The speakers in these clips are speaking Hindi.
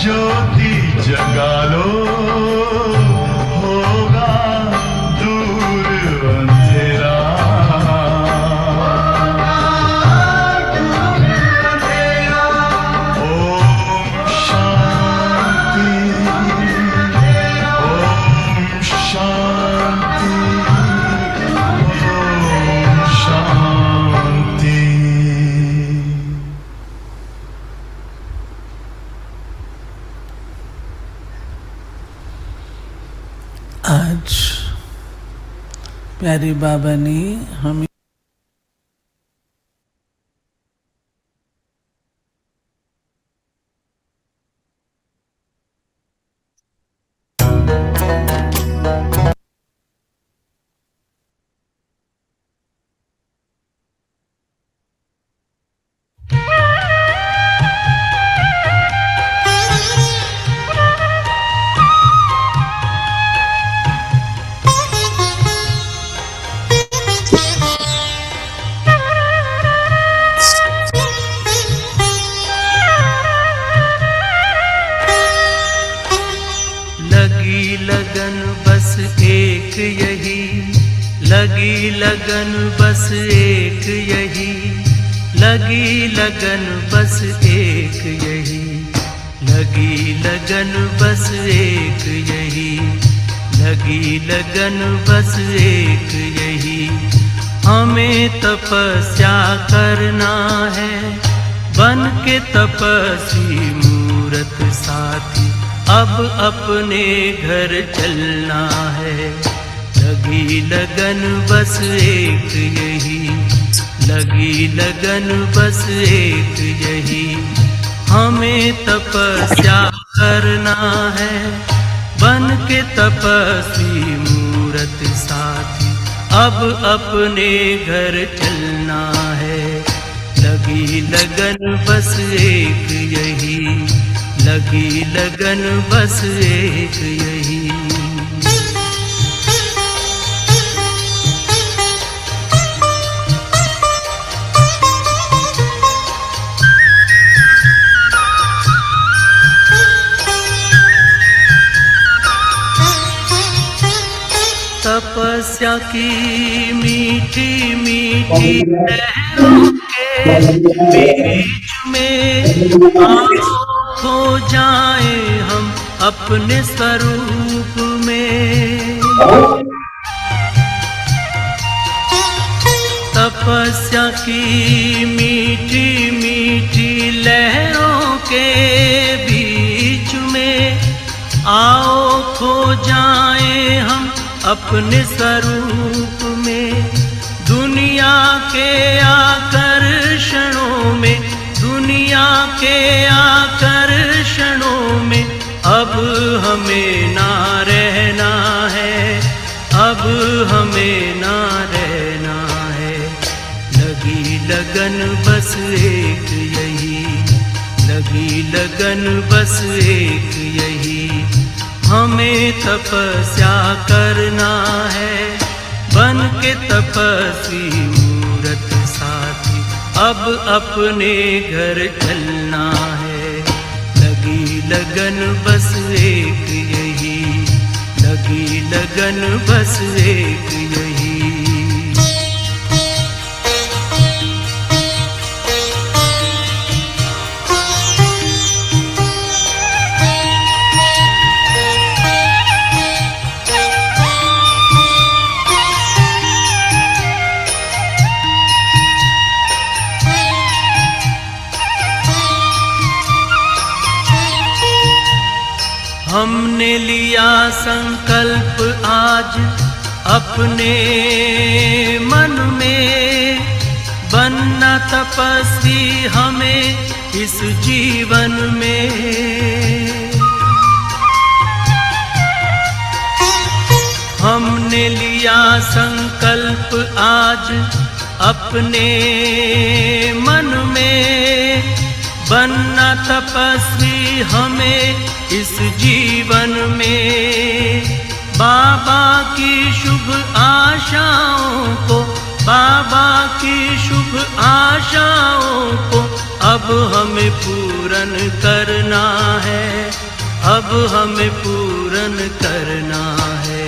ज्योति जगा लो, होगा दूर अंधेरा। ओम शांति, ओम शांति, ओम शांति। आज प्यारे बाबा ने हमें लगी लगन बस एक यही, लगी लगन बस एक यही, लगी लगन बस एक यही, लगी लगन बस एक यही, लगी लगन बस एक यही। हमें तपस्या करना है, बन के तपस्वी मूरत साथी, अब अपने घर चलना है। लगी लगन बस एक यही, लगी लगन बस एक यही। हमें तपस्या करना है, बन के तपस्वी मूरत साथी, अब अपने घर चलना है। लगी लगन बस एक यही, लगी लगन बस एक यही। तपस्या की मीठी मीठी लहरों के बीच में आओ खो जाए हम अपने स्वरूप में। तपस्या की मीठी मीठी लहरों के बीच में आओ खो जाए हम अपने स्वरूप में। दुनिया के आकर्षणों में, दुनिया के आकर्षणों में अब हमें ना रहना है, अब हमें ना रहना है। लगी लगन बस एक यही, लगी लगन बस एक यही। हमें तपस्या करना है, बन के तपस्वी मूरत साथी, अब अपने घर चलना है। लगी लगन बस एक यही, लगी लगन बस एक यही। हमने लिया संकल्प आज अपने मन में, बनना तपस्वी हमें इस जीवन में। हमने लिया संकल्प आज अपने मन में, बनना तपस्वी हमें इस जीवन में। बाबा की शुभ आशाओं को, बाबा की शुभ आशाओं को अब हमें पूर्ण करना है, अब हमें पूर्ण करना है।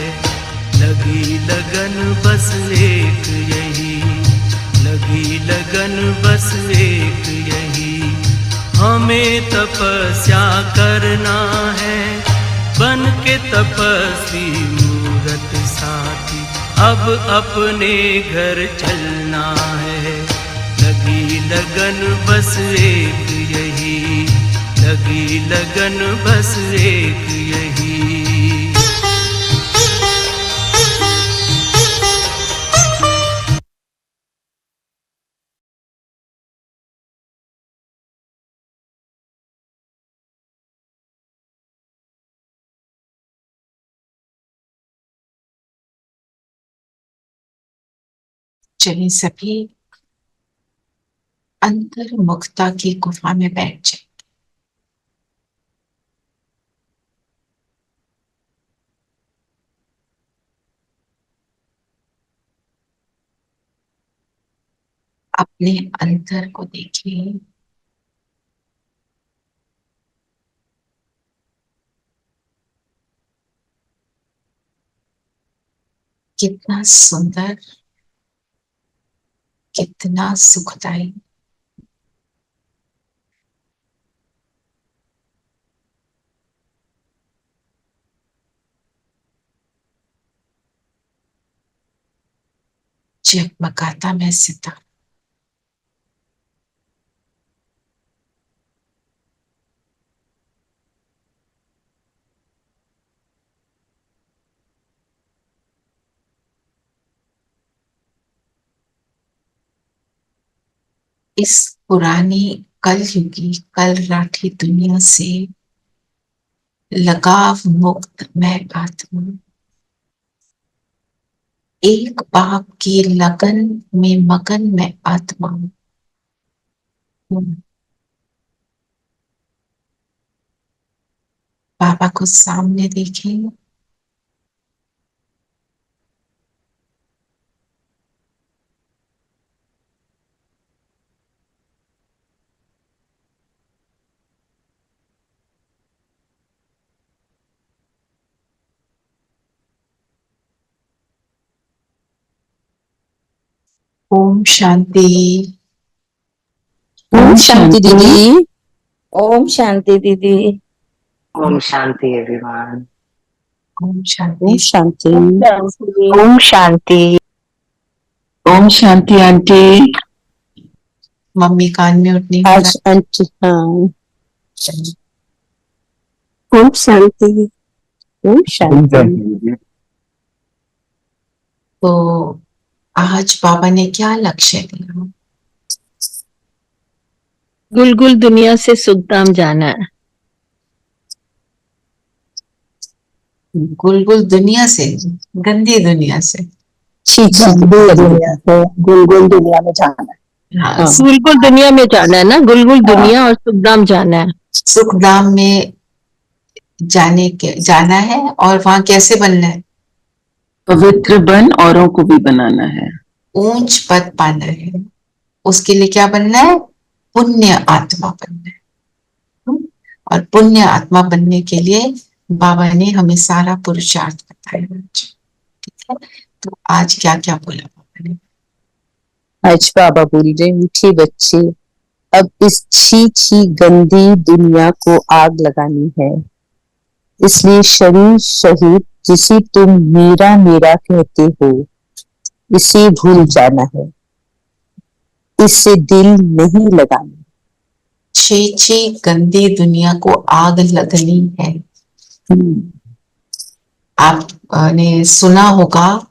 लगी लगन बस एक यही, लगी लगन बस एक यही, हमें तपस्या करना है। बन के तपस्वी मूरत साथी, अब अपने घर चलना है। लगी लगन बस एक यही, लगी लगन बस एक यही। चलिए सभी अंतर्मुखता की गुफा में बैठ जाए। अपने अंतर को देखिए। कितना सुंदर, कितना सुखदाई। जगमगाता मैं सितारा। इस पुरानी कलयुगी कल राठी दुनिया से लगाव मुक्त मैं आत्मा, एक बाप की लगन में मगन मैं आत्मा हूँ। बाबा को सामने देखें। ओम शांति। ओम शांति दीदी। ओम शांति दीदी। Om Shanti everyone. Om Shanti. Om Shanti. Om Shanti. Om Shanti aunty. Mummy कान में उठनी हो आज आंटी हाँ। रहा। ओम शांति। ओम शांति। तो आज बाबा ने क्या लक्ष्य दिया? गुलगुल दुनिया से सुखधाम जाना है। गुलगुल दुनिया से, गंदी दुनिया से। गुलगुल दुनिया में जाना है। हाँ, गुलगुल दुनिया में जाना है ना, गुलगुल दुनिया और सुखधाम जाना है। सुखधाम में जाना है। और वहां कैसे बनना है? पवित्र बन औरों को भी बनाना है। ऊंच पद पाना है। उसके लिए क्या बनना है? पुण्य आत्मा बनना है। और पुण्य आत्मा बनने के लिए बाबा ने हमें सारा पुरुषार्थ बताया। ठीक है, तो आज क्या क्या बोला बाबा ने? आज बाबा बोल रहे मीठी बच्चे, अब इस छी छी गंदी दुनिया को आग लगानी है। इसलिए शरीर शहीद जिसे तुम मेरा मेरा कहते हो, इसे भूल जाना है, इससे दिल नहीं लगाना। छी छी गंदी दुनिया को आग लगनी है। आपने सुना होगा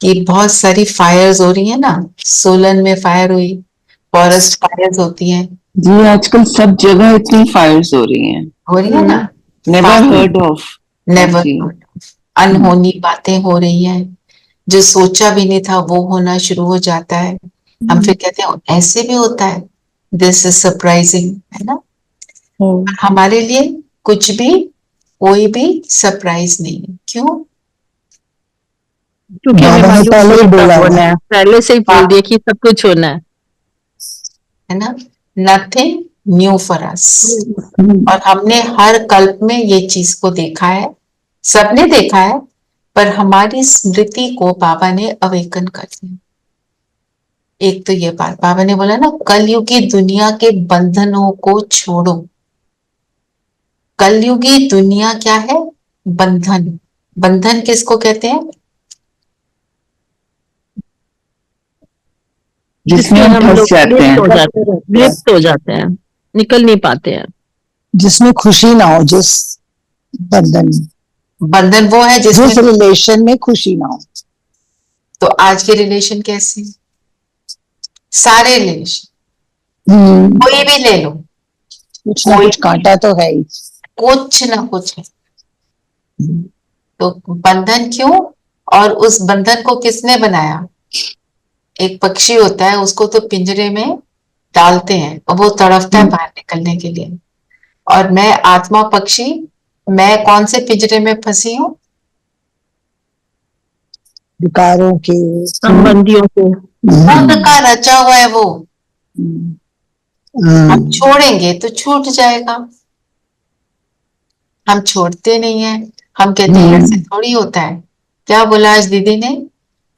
कि बहुत सारी फायर्स हो रही है ना। सोलन में फायर हुई, फॉरेस्ट फायर्स होती हैं। जी आजकल सब जगह इतनी फायर्स हो रही हैं। हो रही है ना। Never heard of. नेवर अनहोनी बातें हो रही हैं। जो सोचा भी नहीं था वो होना शुरू हो जाता है। हम फिर कहते हैं ऐसे भी होता है, दिस इज सरप्राइजिंग, है ना। हमारे लिए कुछ भी, कोई भी सरप्राइज नहीं है। क्यों? क्योंकि हमें मालूम है सब होना है, पहले से ही बोल दिया कि सब कुछ होना है ना। Nothing new for us. और हमने हर कल्प में ये चीज को देखा है, सबने देखा है, पर हमारी स्मृति को बाबा ने अवेकन कर दिया। एक तो ये बात बाबा ने बोला ना, कलयुगी दुनिया के बंधनों को छोड़ो। कलयुगी दुनिया क्या है? बंधन। बंधन किसको कहते हैं? जिसमें हम फंस जाते हैं। लिप्त हो जाते हैं, निकल नहीं पाते हैं। जिसमें खुशी ना हो, जिस बंधन में, बंधन वो है जिस जिसमें, रिलेशन में खुशी ना हो। तो आज के रिलेशन कैसे? सारे रिलेशन कोई भी ले लो, कुछ ना कुछ कांटा तो है ही। कुछ ना कुछ है। तो बंधन क्यों? और उस बंधन को किसने बनाया? एक पक्षी होता है, उसको तो पिंजरे में डालते हैं और वो तड़पता है बाहर निकलने के लिए। और मैं आत्मा पक्षी, मैं कौन से पिंजरे में फंसी हूँ? विकारों के, संबंधियों को। खुद का रचा हुआ है वो। हाँ, हम छोड़ेंगे तो छूट जाएगा, हम छोड़ते नहीं है। हम कहते हैं ऐसे थोड़ी होता है। क्या बोला आज दीदी ने?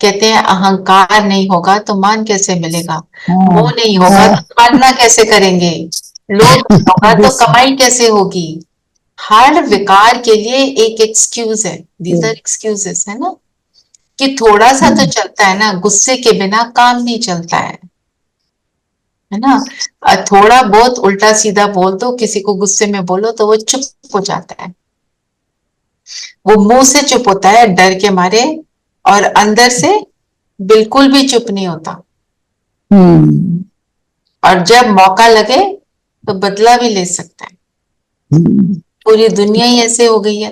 कहते हैं अहंकार नहीं होगा तो मान कैसे मिलेगा, मोह नहीं होगा तो पालना कैसे करेंगे, लोभ नहीं होगा तो कमाई कैसे होगी। हर विकार के लिए एक एक्सक्यूज है, दीज आर एक्सक्यूजेस, है ना? कि थोड़ा सा तो चलता है ना, गुस्से के बिना काम नहीं चलता है ना? थोड़ा बहुत उल्टा सीधा बोल दो, किसी को गुस्से में बोलो तो वो चुप हो जाता है। वो मुंह से चुप होता है डर के मारे, और अंदर से बिल्कुल भी चुप नहीं होता। और जब मौका लगे तो बदला भी ले सकता है। पूरी दुनिया ही ऐसे हो गई है।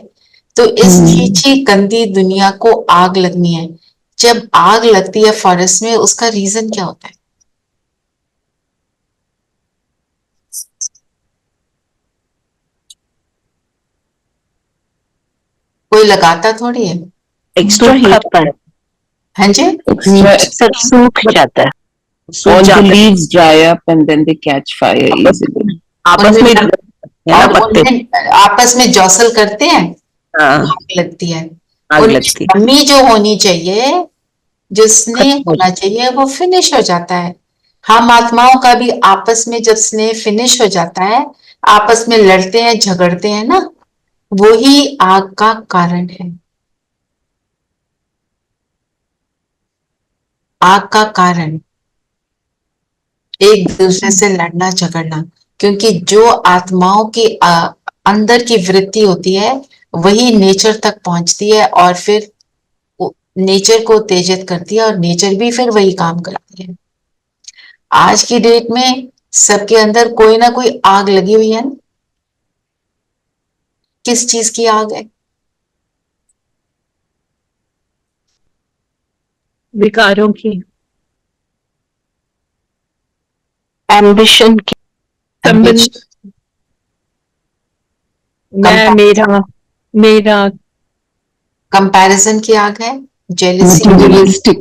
तो इस चीची गंदी दुनिया को आग लगनी है। जब आग लगती है फॉरेस्ट में, उसका रीजन क्या होता है? कोई लगाता थोड़ी है। एक्स्ट्रा हीट पर हाँ जी, सब सूख जाता है। All the leaves dry up and then they catch fire easily. आपस में और उनमें आपस में जौसल करते हैं, हाँ, आग लगती है। आग उनमें लगती है। नमी जो होनी चाहिए, जिसने खत्म हो होना चाहिए, वो फिनिश हो जाता है। हम आत्माओं का भी आपस में जब स्नेह फिनिश हो जाता है, आपस में लड़ते हैं, झगड़ते हैं ना, वही आग का कारण है। आग का कारण एक दूसरे से लड़ना झगड़ना, क्योंकि जो आत्माओं की अंदर की वृत्ति होती है, वही नेचर तक पहुंचती है और फिर नेचर को उत्तेजित करती है, और नेचर भी फिर वही काम करती है। आज की डेट में सबके अंदर कोई ना कोई आग लगी हुई है। किस चीज की आग है? विकारों की, एम्बिशन की, मैं, मेरा कंपैरिजन की आग है, जेलसी, Materialistic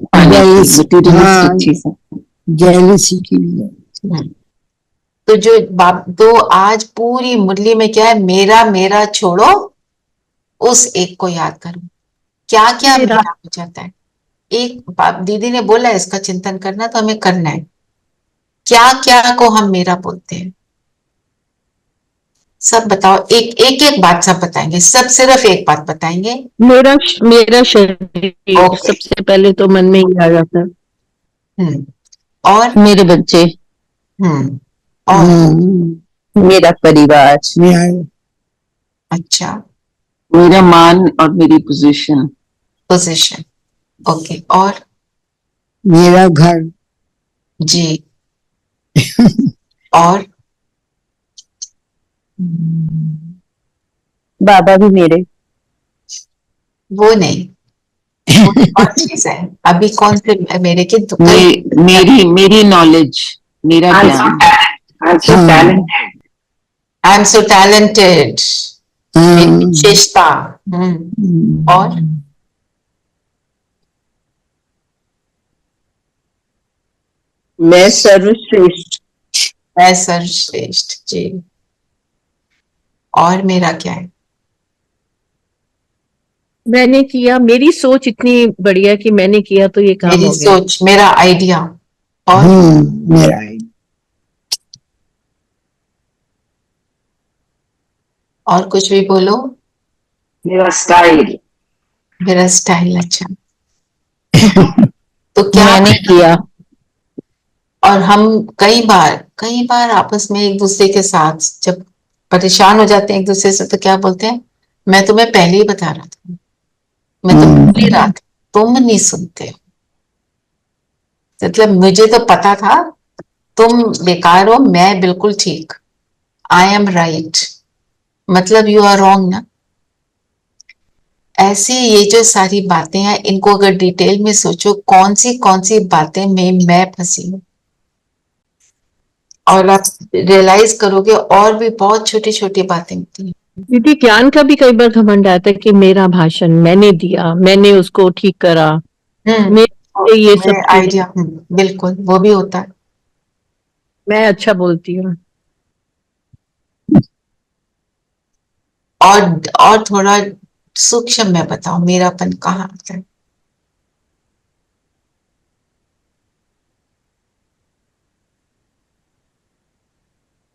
चीजें। जेलसी की भी है। तो तो आज पूरी मुरली में क्या है? मेरा मेरा छोड़ो, उस एक को याद करो। क्या क्या मेरा हो जाता है? एक दीदी ने बोला इसका चिंतन करना, तो हमें करना है। क्या क्या को हम मेरा बोलते हैं? सब बताओ, एक एक एक बात सब बताएंगे, सब सिर्फ एक बात बताएंगे। मेरा शरीर सबसे पहले तो मन में ही आ जाता है। और मेरे बच्चे, और मेरा परिवार, अच्छा, मेरा मान और मेरी पोजीशन। Position, okay. और मेरा घर, जी, और बाबा भी मेरे। वो नहीं, और चीज है। अभी कौन से मेरे के मेरी नॉलेज, मेरा ज्ञान। आई एम सो टैलेंटेड, विशेषता। और मैं सर्वश्रेष्ठ। मैं सर्वश्रेष्ठ जी। और मेरा क्या है? मैंने किया, मेरी सोच इतनी बढ़िया कि मैंने किया तो ये काम मेरी हो गया। सोच, मेरा आइडिया। और मेरा और कुछ भी बोलो। मेरा स्टाइल। मेरा स्टाइल। अच्छा, तो क्या? मैंने किया। और हम कई बार आपस में एक दूसरे के साथ जब परेशान हो जाते हैं एक दूसरे से, तो क्या बोलते हैं, मैं तुम्हें पहले ही बता रहा था, मैं तो बोल ही रहा था, तुम नहीं सुनते हो। मतलब मुझे तो पता था तुम बेकार हो, मैं बिल्कुल ठीक, आई एम राइट, मतलब यू आर रॉन्ग ना। ऐसी ये जो सारी बातें हैं, इनको अगर डिटेल में सोचो, कौन सी बातें में मैं फंसी हूँ, और आप रियलाइज करोगे और भी बहुत छोटी छोटी बातें होती हैं। दीदी, ज्ञान का भी कई बार घमंड आता है कि मेरा भाषण मैंने दिया, मैंने उसको ठीक करा, मेरे ये सब मेरे चीजें, आइडिया, बिल्कुल वो भी होता है। मैं अच्छा बोलती हूँ। और थोड़ा सूक्ष्म में बताओ, मेरापन कहाँ आता है?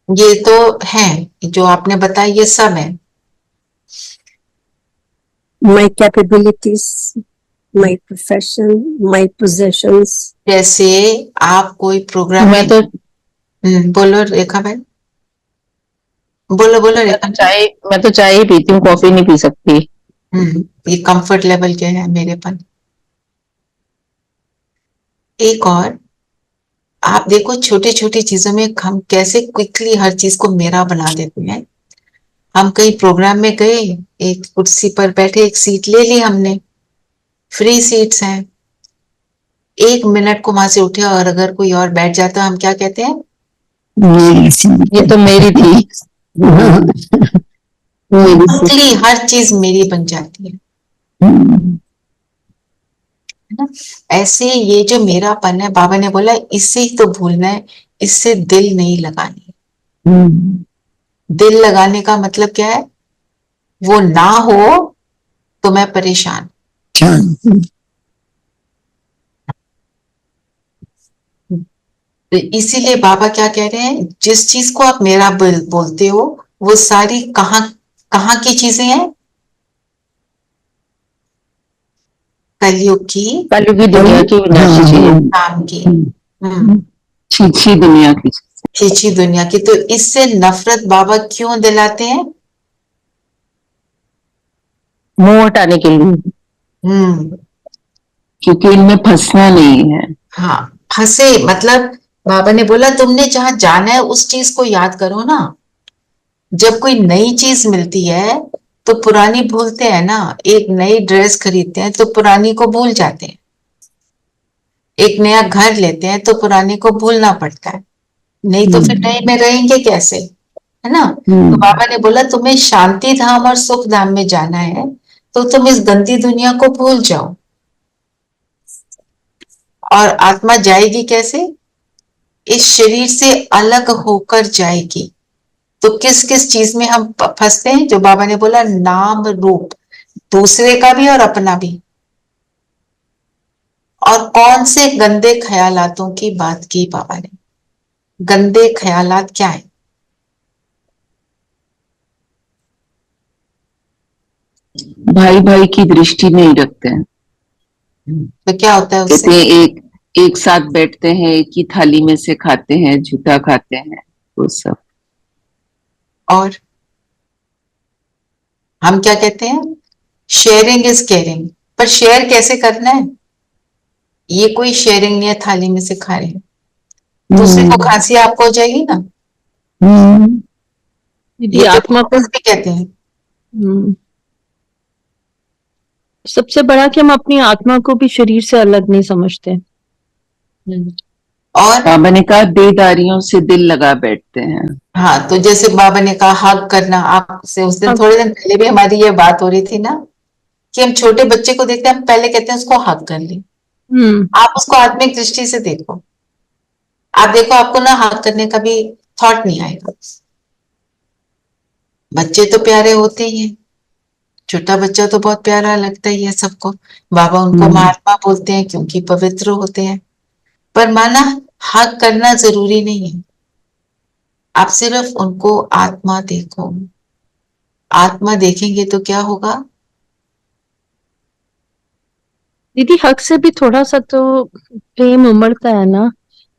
ये तो है, जो आपने बताया ये सब है। my capabilities, my profession, my possessions. जैसे आप कोई प्रोग्राम मैं में, तो बोलो रेखा भाई, बोलो रेखा। मैं तो चाय ही पीती हूँ, कॉफी नहीं पी सकती। ये कंफर्ट लेवल के है मेरेपन। एक और, आप देखो छोटी छोटी चीजों में हम कैसे क्विकली हर चीज को मेरा बना देते हैं। हम कहीं प्रोग्राम में गए, एक कुर्सी पर बैठे, एक सीट ले ली हमने, फ्री सीट्स हैं, 1 मिनट को वहां से उठे और अगर कोई और बैठ जाता है, हम क्या कहते हैं, ये तो मेरी थी। मेरी सी। क्विकली हर चीज मेरी बन जाती है ना। ऐसे ये जो मेरापन है, बाबा ने बोला इससे ही तो भूलना है, इससे दिल नहीं लगानी। दिल लगाने का मतलब क्या है? वो ना हो तो मैं परेशान। तो इसीलिए बाबा क्या कह रहे हैं, जिस चीज को आप मेरा बोलते हो, वो सारी कहाँ कहाँ की चीजें हैं? कलयुग की, कलयुग की दुनिया की विनाशी चीजें। नाम की, छीछी दुनिया की। खींची दुनिया की। तो इससे नफरत बाबा क्यों दिलाते हैं? मुंह हटाने के लिए। क्योंकि इनमें फंसना नहीं है। हाँ, फंसे मतलब बाबा ने बोला तुमने जहां जाना है उस चीज को याद करो ना। जब कोई नई चीज मिलती है तो पुरानी भूलते हैं ना। एक नई ड्रेस खरीदते हैं तो पुरानी को भूल जाते हैं। एक नया घर लेते हैं तो पुरानी को भूलना पड़ता है, नहीं तो फिर नए में रहेंगे कैसे, है ना। तो बाबा ने बोला तुम्हें शांति धाम और सुख धाम में जाना है, तो तुम इस गंदी दुनिया को भूल जाओ। और आत्मा जाएगी कैसे? इस शरीर से अलग होकर जाएगी। तो किस किस चीज में हम फंसते हैं? जो बाबा ने बोला, नाम रूप, दूसरे का भी और अपना भी। और कौन से गंदे ख्यालातों की बात की बाबा ने? गंदे ख्यालात क्या है? भाई भाई की दृष्टि नहीं रखते हैं। तो क्या होता है कहते उससे? हैं एक साथ बैठते हैं, एक ही थाली में से खाते हैं, झूठा खाते हैं, वो सब। और हम क्या कहते हैं, शेयरिंग इज केयरिंग। पर शेयर कैसे करना है? ये कोई शेयरिंग नहीं है, थाली में से खा रहे हैं। दूसरे को खांसी आपको हो जाएगी ना। दीदी, ये तो आत्मा को भी कहते हैं। सबसे बड़ा कि हम अपनी आत्मा को भी शरीर से अलग नहीं समझते। और बाबा ने कहा देदारियों से दिल लगा बैठते हैं। हाँ, तो जैसे बाबा ने कहा हग करना, आपसे उस दिन थोड़े दिन पहले भी हमारी ये बात हो रही थी ना, कि हम छोटे बच्चे को देखते हैं, हम पहले कहते हैं उसको हग कर ले। आप उसको आत्मिक दृष्टि से देखो। आप देखो, आपको ना हग करने का भी थॉट नहीं आएगा। बच्चे तो प्यारे होते ही हैं, छोटा बच्चा तो बहुत प्यारा लगता ही है सबको। बाबा उनको महात्मा बोलते हैं क्योंकि पवित्र होते हैं। पर माना हक करना जरूरी नहीं है, आप सिर्फ उनको आत्मा देखो। आत्मा देखेंगे तो क्या होगा? दीदी हक से भी थोड़ा सा तो प्रेम उमड़ता है ना।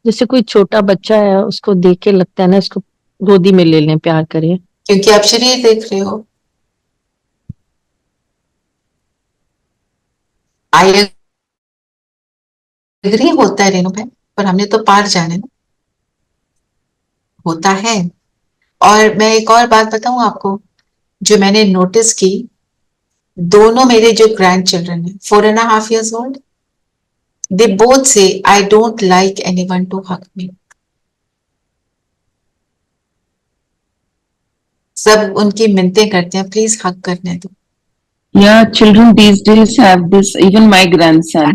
जैसे कोई छोटा बच्चा है, उसको देख के लगता है ना इसको गोदी में ले लें, प्यार करें। क्योंकि आप शरीर देख रहे हो। आई एग्री, होता है रेणु भाई, पर हमने तो पार जाने ना, होता है। और मैं एक और बात बताऊं आपको, जो मैंने नोटिस की, दोनों मेरे जो ग्रैंड चिल्ड्रन है, 4.5 years old, they both say I don't like anyone to hug me. सब उनकी मिन्नतें करते हैं, प्लीज हग करने दो। Yeah, children these days have this. Even my grandson,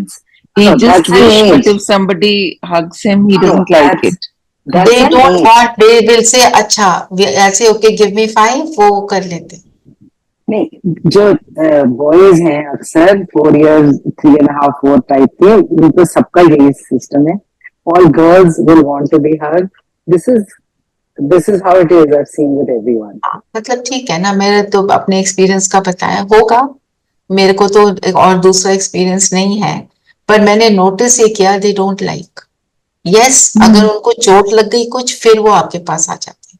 he No, just that's the wish, but age. if somebody hugs him, he No, doesn't like that's- it. They an don't age. Want, they will say अच्छा ऐसे ओके गिव मी 5, वो कर लेते हैं। नहीं, जो बॉयज हैं अक्सर 4 years 3.5 4 टाइप के, उनको सबका यही सिस्टम है। All girls will want to be hug. This is how it is. I seen with everyone. मतलब ठीक है ना, मेरे तो अपने एक्सपीरियंस का बताया होगा, मेरे को तो एक और दूसरा एक्सपीरियंस नहीं है, पर मैंने नोटिस ये किया, दे डोंट लाइक। यस, अगर उनको चोट लग गई कुछ, फिर वो आपके पास आ जाते हैं,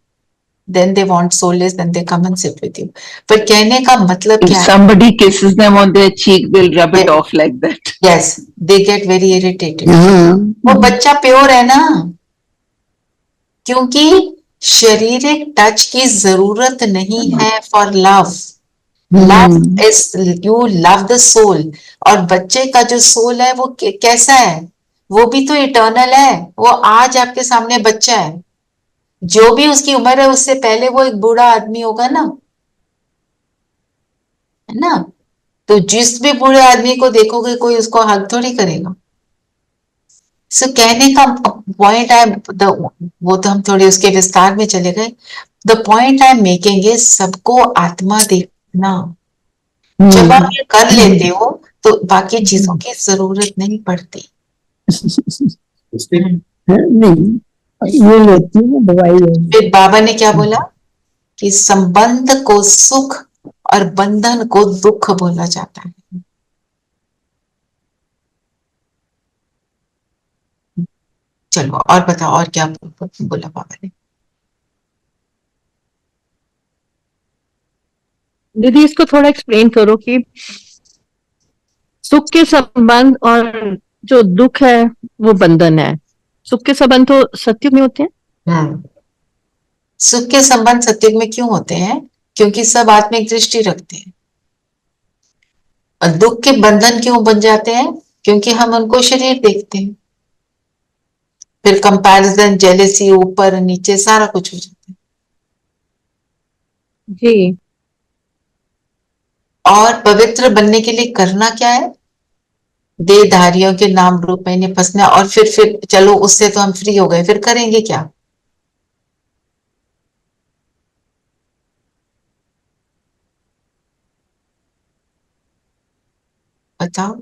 then they want solace, then they come and sit with you. पर कहने का मतलब If क्या है? somebody kisses them on their cheek, they'll rub it Yeah. off like that. Yes, they get very irritated. वो बच्चा प्योर है ना, क्योंकि शारीरिक टच की जरूरत नहीं है for love. Love is you love the soul. और बच्चे का जो सोल है वो कैसा है? वो भी तो इटर्नल है। वो आज आपके सामने बच्चा है, जो भी उसकी उम्र है उससे पहले वो एक बूढ़ा आदमी होगा ना, है ना? तो जिस भी बूढ़े आदमी को देखोगे कोई उसको हक थोड़ी करेगा। सो कहने का पॉइंट है, वो तो हम थोड़े उसके विस्तार में चले गए। The point I am making is सबको आत्मा देखना। जब आप ये कर लेते हो तो बाकी चीजों की जरूरत नहीं पड़ती। नहीं, ये लेती हूँ दवाई। फिर बाबा ने क्या बोला कि संबंध को सुख और बंधन को दुख बोला जाता है। चलो और बताओ, और क्या बोला बाबा ने? दीदी इसको थोड़ा एक्सप्लेन करो कि सुख के संबंध और जो दुख है वो बंधन है। सुख के संबंध तो सत्युग में होते हैं। सुख के संबंध सत्युग में क्यों होते हैं? क्योंकि सब आत्मिक दृष्टि रखते हैं। और दुख के बंधन क्यों बन जाते हैं? क्योंकि हम उनको शरीर देखते हैं। फिर कंपैरिजन, जेलेसी, ऊपर नीचे सारा कुछ हो जाता है। जी। और पवित्र बनने के लिए करना क्या है? देहधारियों के नाम रूप में नहीं फंसना। और फिर चलो उससे तो हम फ्री हो गए, फिर करेंगे क्या? बताओ।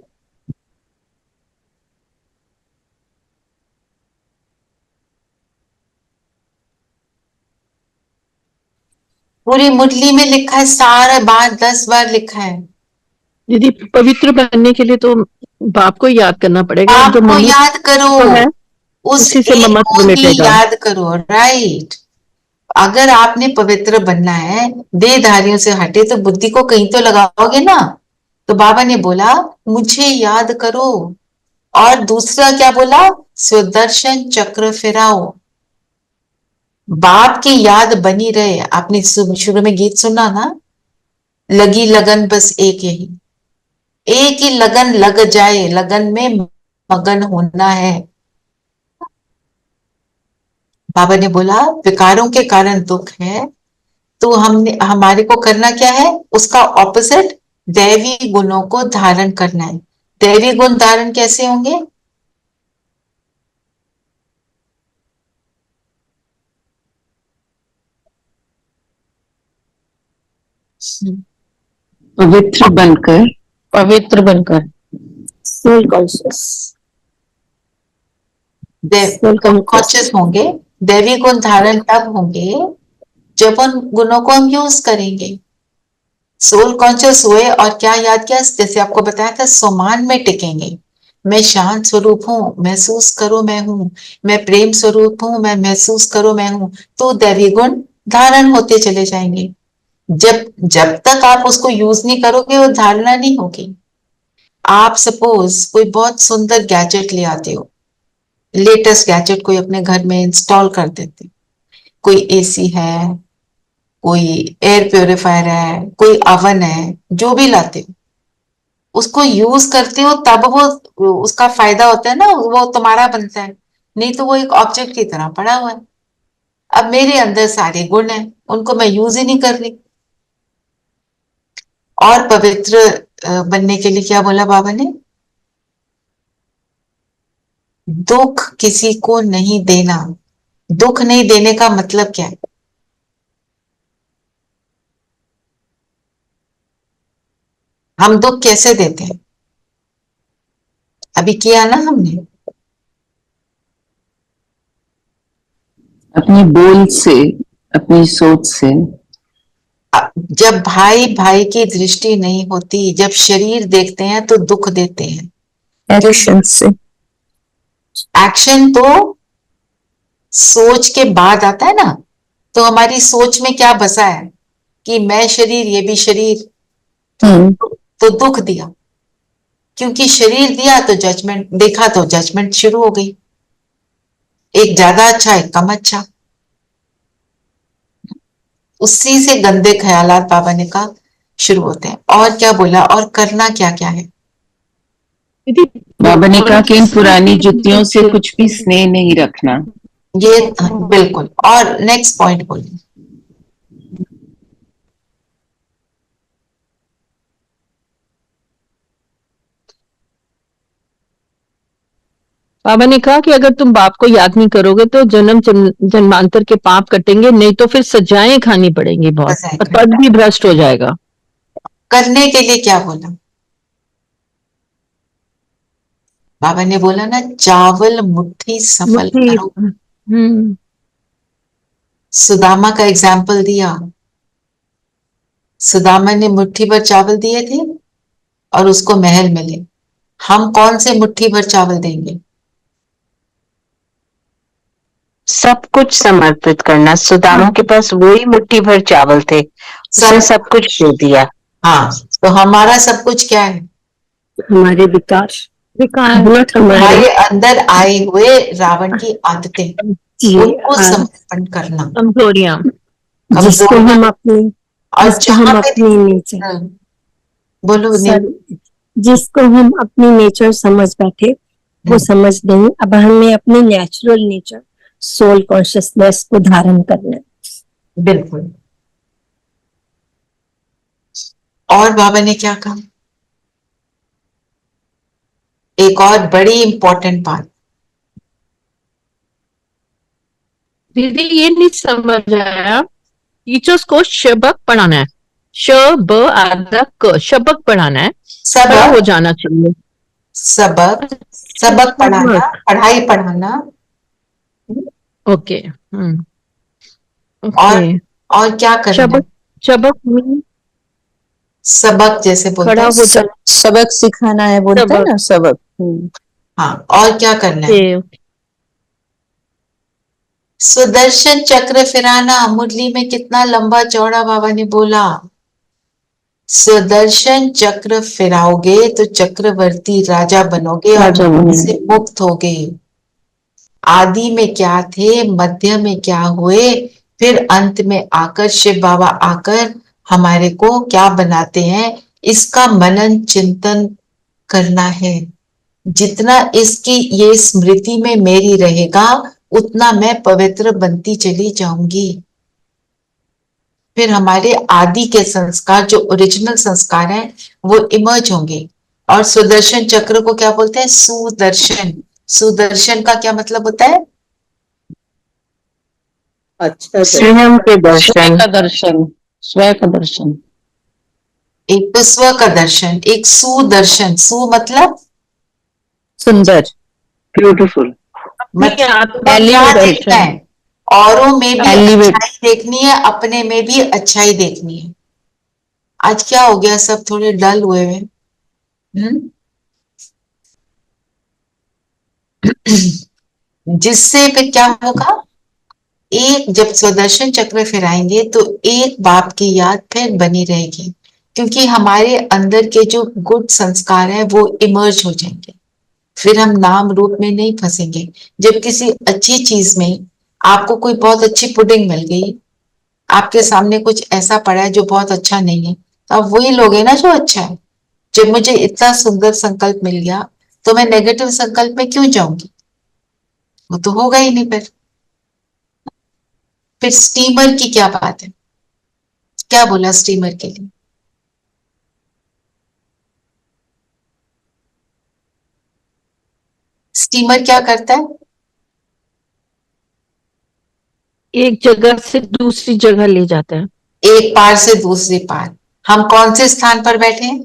पूरी मुरली में लिखा है, सारा बार 10 बार लिखा है। दीदी पवित्र बनने के लिए तो बाप को याद करना पड़ेगा। आपको याद करो, है उस उसी से एक ममत्व को ही मिटेगा। याद करो। राइट। अगर आपने पवित्र बनना है, देहधारियों से हटे, तो बुद्धि को कहीं तो लगाओगे ना। तो बाबा ने बोला मुझे याद करो। और दूसरा क्या बोला? सुदर्शन चक्र फिराओ। बाप की याद बनी रहे। आपने शुरू में गीत सुना ना, लगी लगन बस एक यही, एक ही लगन लग जाए, लगन में मगन होना है। बाबा ने बोला विकारों के कारण दुख है, तो हमने हमारे को करना क्या है? उसका ऑपोजिट दैवी गुणों को धारण करना है। दैवी गुण धारण कैसे होंगे? पवित्र बनकर, पवित्र बनकर, soul conscious, कॉन्शियस होंगे। दैवी गुण धारण तब होंगे जब उन गुणों को हम यूज करेंगे। सोल कॉन्शियस हुए और क्या याद किया, जैसे आपको बताया था, सोमान में टिकेंगे। मैं शांत स्वरूप हूँ, महसूस करो मैं हूँ। मैं प्रेम स्वरूप हूँ, मैं महसूस करो मैं हूँ। तो दैवी गुण धारण होते चले जाएंगे। जब जब तक आप उसको यूज नहीं करोगे वो धारणा नहीं होगी। आप सपोज कोई बहुत सुंदर गैजेट ले आते हो, लेटेस्ट गैजेट कोई अपने घर में इंस्टॉल कर देते, कोई एसी है, कोई एयर प्योरीफायर है, कोई अवन है, जो भी लाते हो उसको यूज करते हो तब वो उसका फायदा होता है ना, वो तुम्हारा बनता है। नहीं तो वो एक ऑब्जेक्ट की तरह पड़ा हुआ है। अब मेरे अंदर सारे गुण हैं, उनको मैं यूज ही नहीं कर रही। और पवित्र बनने के लिए क्या बोला बाबा ने? दुख किसी को नहीं देना। दुख नहीं देने का मतलब क्या है? हम दुख कैसे देते हैं? अभी किया ना हमने, अपनी बोल से, अपनी सोच से। जब भाई भाई की दृष्टि नहीं होती, जब शरीर देखते हैं तो दुख देते हैं। एक्शन से। एक्शन तो सोच के बाद आता है ना। तो हमारी सोच में क्या बसा है कि मैं शरीर, ये भी शरीर, तो दुख दिया। क्योंकि शरीर दिया तो जजमेंट देखा, तो जजमेंट शुरू हो गई, एक ज्यादा अच्छा एक कम अच्छा। उसी से गंदे ख्यालात बाबा ने कहा शुरू होते हैं। और क्या बोला, और करना क्या क्या है? बाबा ने कहा कि इन पुरानी जुतियों से कुछ भी स्नेह नहीं रखना। ये बिल्कुल। और नेक्स्ट पॉइंट बोलिए। बाबा ने कहा कि अगर तुम बाप को याद नहीं करोगे तो जन्म जन्मांतर के पाप कटेंगे, नहीं तो फिर सजाएं खानी पड़ेंगी बहुत, और पद भी भ्रष्ट हो जाएगा। करने के लिए क्या बोला बाबा ने? बोला ना, चावल मुट्ठी सफल करो। सुदामा का एग्जाम्पल दिया। सुदामा ने मुट्ठी भर चावल दिए थे और उसको महल मिले। हम कौन से मुट्ठी भर चावल देंगे? सब कुछ समर्पित करना। सुदामा के पास वही मुट्ठी भर चावल थे, उसने सब कुछ दे दिया। हाँ, तो हमारा सब कुछ क्या है? हमारे विकार, हमारे अंदर आए हुए रावण की आदतें, उनको समर्पण करना, कमजोरियां, जिसको हम अपनी, और जहां पे अपनी नेचर, बोलो जिसको हम अपनी नेचर समझ बैठे, वो समझ नहीं। अब हमें अपनी नेचुरल नेचर, सोल कॉन्शियसनेस को धारण करना है। बिल्कुल। और बाबा ने क्या कहा? एक और बड़ी इंपॉर्टेंट बात। दीदी ये नहीं समझ आया, टीचर्स को शबक पढ़ाना है, श ब आधा क, शबक पढ़ाना है, खड़ा हो जाना चाहिए। सबक, सबक पढ़ाना, पढ़ाई पढ़ाना। ओके। और क्या करना? शबक, शबक सबक जैसे बोलते खड़ा हैं, हो जाना, सबक सिखाना है बोलते हैं ना, सबक। हाँ, और क्या करना है? सुदर्शन चक्र फिराना। मुरली में कितना लंबा चौड़ा बाबा ने बोला। सुदर्शन चक्र फिराओगे तो चक्रवर्ती राजा बनोगे और से मुक्त होगे। आदि में क्या थे, मध्य में क्या हुए, फिर अंत में आकर शिव बाबा आकर हमारे को क्या बनाते हैं, इसका मनन चिंतन करना है। जितना इसकी ये स्मृति में मेरी रहेगा उतना मैं पवित्र बनती चली जाऊंगी। फिर हमारे आदि के संस्कार, जो ओरिजिनल संस्कार हैं, वो इमर्ज होंगे। और सुदर्शन चक्र को क्या बोलते हैं? सुदर्शन। सुदर्शन का क्या मतलब होता है? अच्छा, स्वयं के दर्शन, स्वयं का दर्शन, स्वयं का दर्शन। एक तो स्व का दर्शन, एक सुदर्शन। सु मतलब सुंदर, ब्यूटीफुल। मतलब क्या Elevation. देखना है, औरों में भी Elevate. अच्छाई देखनी है, अपने में भी अच्छाई देखनी है। आज क्या हो गया, सब थोड़े डल हुए हैं। जिससे फिर क्या होगा, एक जब स्वदर्शन चक्र फिराएंगे तो एक बाप की याद फिर बनी रहेगी, क्योंकि हमारे अंदर के जो गुड संस्कार है वो इमर्ज हो जाएंगे। फिर हम नाम रूप में नहीं फंसेंगे। जब किसी अच्छी चीज में आपको कोई बहुत अच्छी पुडिंग मिल गई, आपके सामने कुछ ऐसा पड़ा है जो बहुत अच्छा नहीं है, तो आप वही लोगे ना जो अच्छा है। जब मुझे इतना सुंदर संकल्प मिल गया तो मैं नेगेटिव संकल्प में क्यों जाऊंगी, वो तो होगा ही नहीं। फिर स्टीमर की क्या बात है, क्या बोला स्टीमर के लिए? स्टीमर क्या करता है? एक जगह से दूसरी जगह ले जाता है। एक पार से दूसरे पार। हम कौन से स्थान पर बैठे हैं?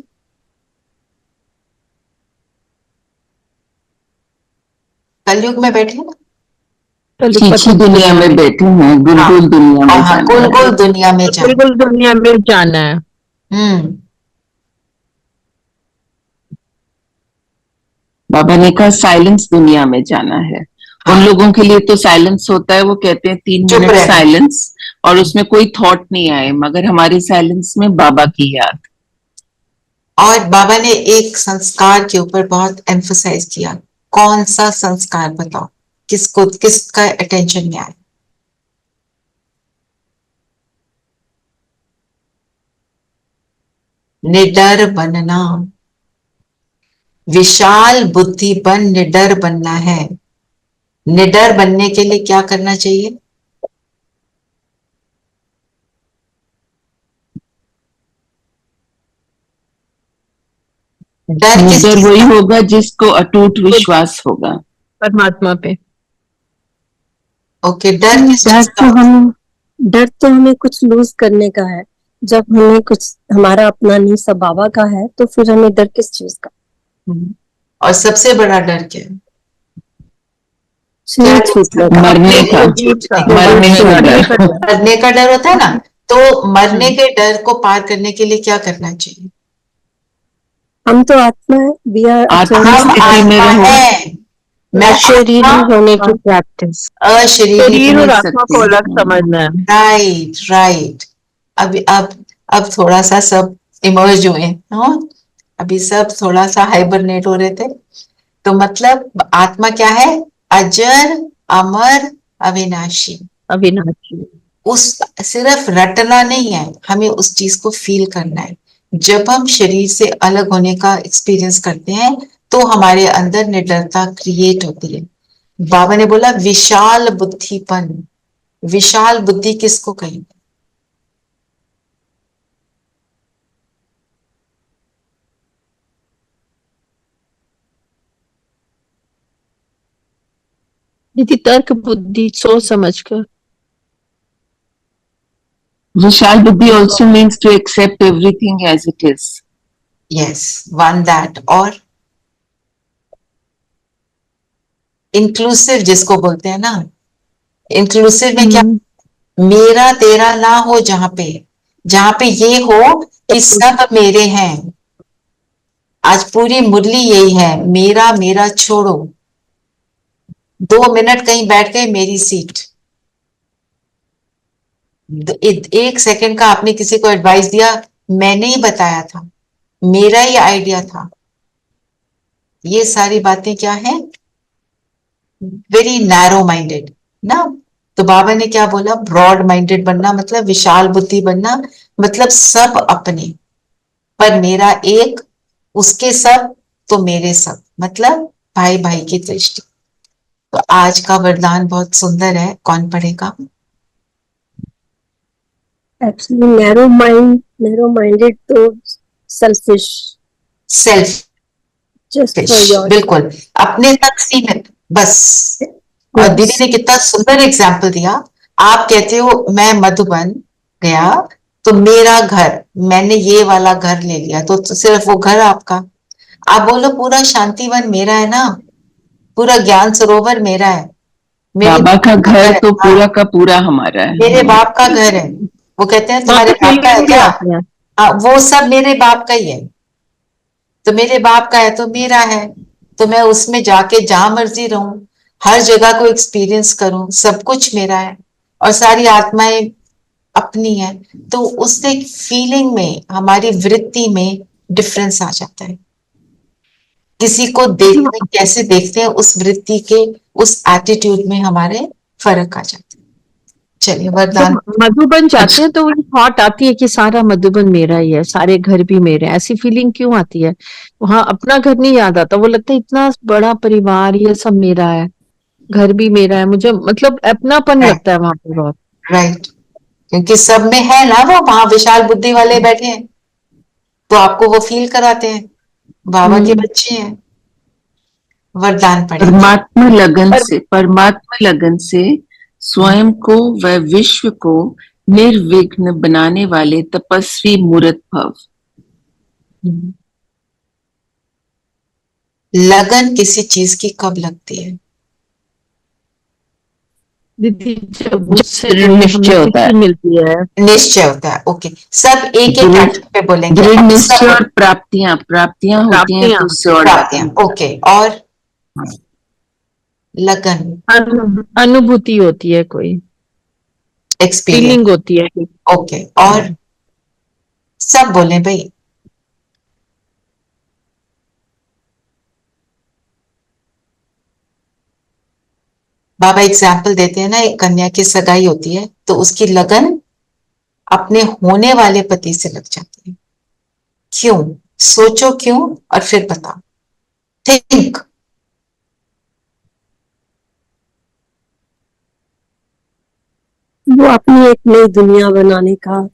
कलयुग में बैठे हैं ना। छीछी दुनिया में बैठे हैं, गुलगुल दुनिया में हाँ, जाना गोल है। गोल दुनिया में जाना। बिल्कुल दुनिया में जाना है। हम्म। बाबा ने कहा साइलेंस दुनिया में जाना है। उन लोगों के लिए तो साइलेंस होता है, वो कहते हैं 3 चुप मिनट रहना। साइलेंस, और उसमें कोई थॉट नहीं आए, मगर हमारी साइलेंस में बाबा की याद। और बाबा ने एक संस्कार के ऊपर बहुत एम्फसाइज किया। कौन सा संस्कार बताओ, किसको, किसका अटेंशन में आया? निडर बनना। विशाल बुद्धि बन निडर बनना है। निडर बनने के लिए क्या करना चाहिए? डर किस निडर चीज वही का? होगा जिसको अटूट विश्वास होगा। परमात्मा पे। ओके, डर किस डर चीज का? डर तो हमें कुछ लूज करने का है। जब हमें कुछ हमारा अपना नहीं सब बाबा का है, तो फिर हमें डर किस चीज का? और सबसे बड़ा डर क्या है? शरीर छूटने का। मरने का, मरने का डर। मरने का डर होता है ना। तो मरने के डर को पार करने के लिए क्या करना चाहिए? हम तो आत्मा है, वी आर आत्मा हम स्थिति में आत्मा रहो। है। मैं शरीरी आत्मा, होने की प्रैक्टिस। अशरीरी शरीर और नहीं आत्मा को सकती। अलग समझना है। Right right. अब थोड़ा सा सब इमर्ज हुए, हाँ। अभी सब थोड़ा सा हाइबरनेट हो रहे थे। तो मतलब आत्मा क्या है? अजर, अमर, अविनाशी। अविनाशी। उस सिर्फ रटना नहीं है, हमें उस चीज को फील करना है। जब हम शरीर से अलग होने का एक्सपीरियंस करते हैं तो हमारे अंदर निडरता क्रिएट होती है। बाबा ने बोला विशाल बुद्धिपन। विशाल बुद्धि किसको कहेंगे? यदि तर्क बुद्धि सोच समझ कर। विशाल बुद्धि also means to accept everything as it is. Yes, one that. और इंक्लूसिव जिसको बोलते हैं ना, इंक्लूसिव में क्या? मेरा तेरा ना हो, जहां पे ये हो कि सब मेरे हैं। आज पूरी मुरली यही है, मेरा मेरा छोड़ो। 2 मिनट कहीं बैठ गए, मेरी सीट। 1 सेकंड का आपने किसी को एडवाइस दिया, मैंने ही बताया था, मेरा ही आइडिया था। ये सारी बातें क्या है? वेरी नैरो माइंडेड ना। तो बाबा ने क्या बोला? ब्रॉड माइंडेड बनना मतलब विशाल बुद्धि बनना, मतलब सब अपने, पर मेरा एक, उसके सब तो मेरे सब, मतलब भाई भाई की दृष्टि। तो आज का वरदान बहुत सुंदर है, कौन पढ़ेगा? एक्चुअली नैरो माइंडेड तो selfish, self, just for your. बिल्कुल अपने तक सीमित, बस। और दीदी ने कितना सुंदर एग्जाम्पल दिया। आप कहते हो मैं मधुबन गया, तो मेरा घर, मैंने ये वाला घर ले लिया तो सिर्फ वो घर आपका। आप बोलो पूरा शांतिवन मेरा है ना, पूरा ज्ञान सरोवर मेरा है, मेरे बाबा का घर है, तो हाँ, पूरा का पूरा हमारा है। मेरे बाप का घर है। वो कहते हैं वहाँ तुम्हारे पे बाप का है feeling भी क्या? आती है। हाँ, वो सब मेरे बाप का ही है। तो मेरे बाप का है तो मेरा है, तो मैं उसमें जाके जहां मर्जी रहूं, हर जगह को एक्सपीरियंस करूं, सब कुछ मेरा है और सारी आत्माएं अपनी है। तो उससे फीलिंग में, हमारी वृत्ति में डिफरेंस आ जाता है। किसी को देखते कैसे देखते हैं, उस वृत्ति के, उस एटीट्यूड में हमारे फर्क आ जाता है। चलिए जब वरदान। मधुबन जाते हैं तो वो थॉट आती है कि सारा मधुबन मेरा ही है, सारे घर भी मेरे हैं। ऐसी फीलिंग क्यों आती है? वहां अपना घर नहीं याद आता, वो लगता है इतना बड़ा परिवार, ये सब मेरा है, घर भी मेरा है, मुझे मतलब अपनापन लगता है वहां पे बहुत। राइट, क्योंकि सब में है ना, वो वहां विशाल बुद्धि वाले बैठे हैं, तो आपको वो फील कराते हैं बाबा के बच्चे हैं। वरदान पढ़े। परमात्मा लगन से स्वयं को व विश्व को निर्विघ्न बनाने वाले तपस्वी मूर्त भव। लगन किसी चीज की कब लगती है? दीदी जब उससे दृढ़ हमें निश्चय होता है। खुशी मिलती है। निश्चय होता है। ओके, सब एक एक दृढ़- एक्शन पे बोलेंगे। दृढ़ अब निश्चय सब और प्राप्तियां होती हैं तो उससे और प्राप्तियां। ओके, और लगन अनुभूति होती है, कोई एक्सपीरियंस। फीलिंग होती है। ओके, और सब बोले भाई। बाबा एग्जाम्पल देते हैं ना, एक कन्या की सगाई होती है तो उसकी लगन अपने होने वाले पति से लग जाती है। क्यों? सोचो क्यों और फिर बताओ। थिंक। वो अपनी एक नई दुनिया बनाने का,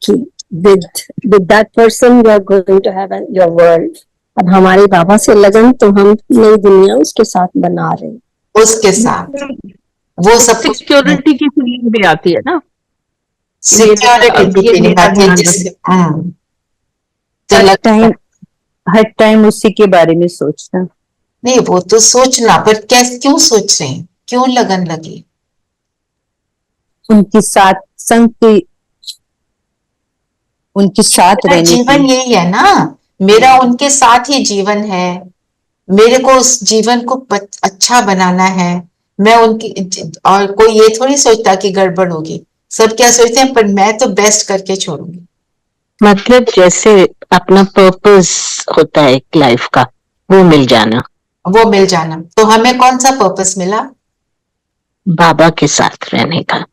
कि with that person you are going to have your world। अब हमारे बाबा से लगन तो हम नई दुनिया उसके साथ बना रहे हैं। उसके साथ वो सब कुछ सिक्योरिटी की फीलिंग भी आती है ना, सिक्योरिटी की ये फीलिंग मेरा आती है ध्यान जिससे तो हर टाइम उसी के बारे में सोचना। नहीं, वो तो सोचना, पर कैसे, क्यों सोच रहे हैं, क्यों लगन लगी? उनके साथ संग के, उनके साथ मेरा रहने जीवन की। यही है ना, मेरा उनके साथ ही जीवन है, मेरे को उस जीवन को अच्छा बनाना है। मैं उनकी, और कोई ये थोड़ी सोचता कि गड़बड़ होगी, सब क्या सोचते हैं, पर मैं तो बेस्ट करके छोड़ूंगी। मतलब जैसे अपना पर्पस होता है एक लाइफ का, वो मिल जाना। वो मिल जाना। तो हमें कौन सा पर्पस मिला? बाबा के साथ रहने का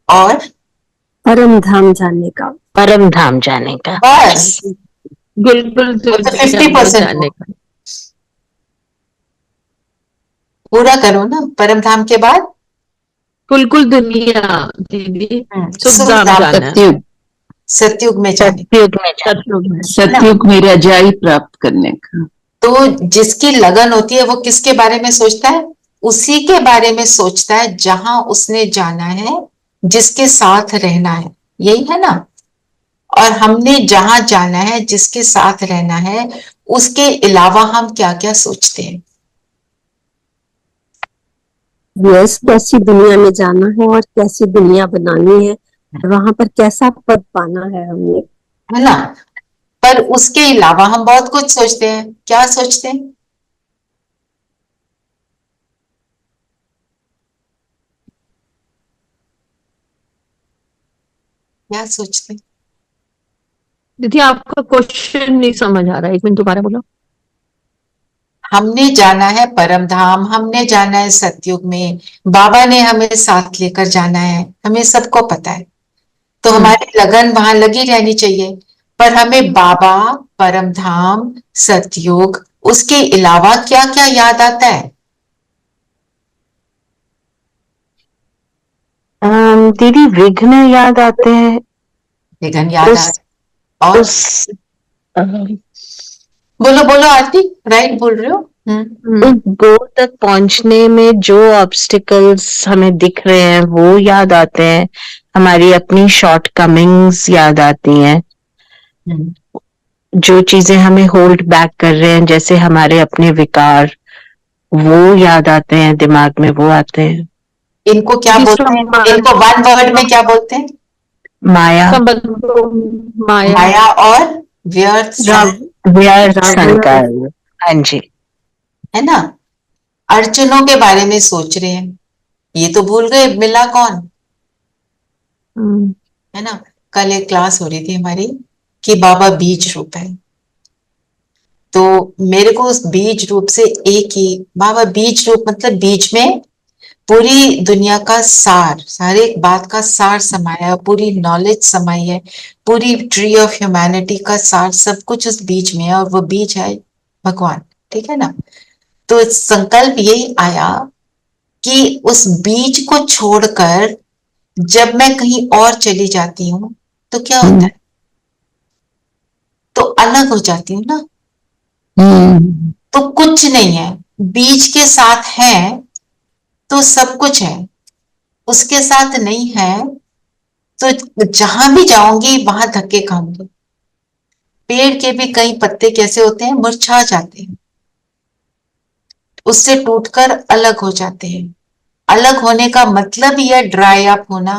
और परम धाम जाने का। परम धाम जाने का। बस बिल्कुल वो तो 50% जाने का। पूरा करो ना, परम धाम के बाद कुल दुनिया दीदी, सुखधाम सुखधाम, जाना है। सत्युग, सतयुग में जाने। सत्युग में जाना। सतयुग में। सतयुग में रजाई प्राप्त करने का। तो जिसकी लगन होती है वो किसके बारे में सोचता है? उसी के बारे में सोचता है जहां उसने जाना है, जिसके साथ रहना है, यही है ना। और हमने जहां जाना है, जिसके साथ रहना है, उसके अलावा हम क्या क्या सोचते हैं? यस, कैसी दुनिया में जाना है और कैसी दुनिया बनानी है, वहां पर कैसा पद पाना है हमने। है ना। पर उसके अलावा हम बहुत कुछ सोचते हैं। क्या सोचते हैं? क्या सोचते हैं? दीदी आपका क्वेश्चन नहीं समझ आ रहा है, एक मिनट दोबारा बोलो। हमने जाना है परम धाम, हमने जाना है सतयुग में, बाबा ने हमें साथ लेकर जाना है, हमें सबको पता है। तो हमारी लगन वहां लगी रहनी चाहिए। पर हमें बाबा, परम धाम, सतयुग, उसके अलावा क्या क्या याद आता है? दीदी विघ्न याद आते हैं। लेकिन याद उस- आता और उस बोलो बोलो आरती, राइट बोल रहे हो। उस गोल तक पहुंचने में जो ऑब्स्टिकल्स हमें दिख रहे हैं वो याद आते हैं। हमारी अपनी शॉर्ट कमिंग्स याद आती हैं, जो चीजें हमें होल्ड बैक कर रहे हैं, जैसे हमारे अपने विकार, वो याद आते हैं, दिमाग में वो आते हैं। इनको क्या बोलते हैं, इनको वन वर्ड में क्या बोलते हैं? माया, माया, माया और व्यर्थ, व्यर्थ संकल्प। हाँ जी, है ना। अड़चनों के बारे में सोच रहे हैं, ये तो भूल गए मिला कौन, है ना। कल एक क्लास हो रही थी हमारी कि बाबा बीज रूप है, तो मेरे को उस बीज रूप से एक ही बाबा बीज रूप मतलब बीज में पूरी दुनिया का सार, सारे एक बात का सार समाया, पूरी नॉलेज समाई है, पूरी ट्री ऑफ ह्यूमैनिटी का सार सब कुछ उस बीज में है, और वो बीज है भगवान, ठीक है ना। तो संकल्प यही आया कि उस बीज को छोड़कर जब मैं कहीं और चली जाती हूँ तो क्या होता है, तो अलग हो जाती हूँ ना। तो कुछ नहीं है, बीज के साथ है तो सब कुछ है, उसके साथ नहीं है तो जहां भी जाऊंगी वहां धक्के खाऊंगी। पेड़ के भी कई पत्ते कैसे होते हैं, मुरझा जाते हैं, उससे टूटकर अलग हो जाते हैं। अलग होने का मतलब ही है ड्राई अप होना,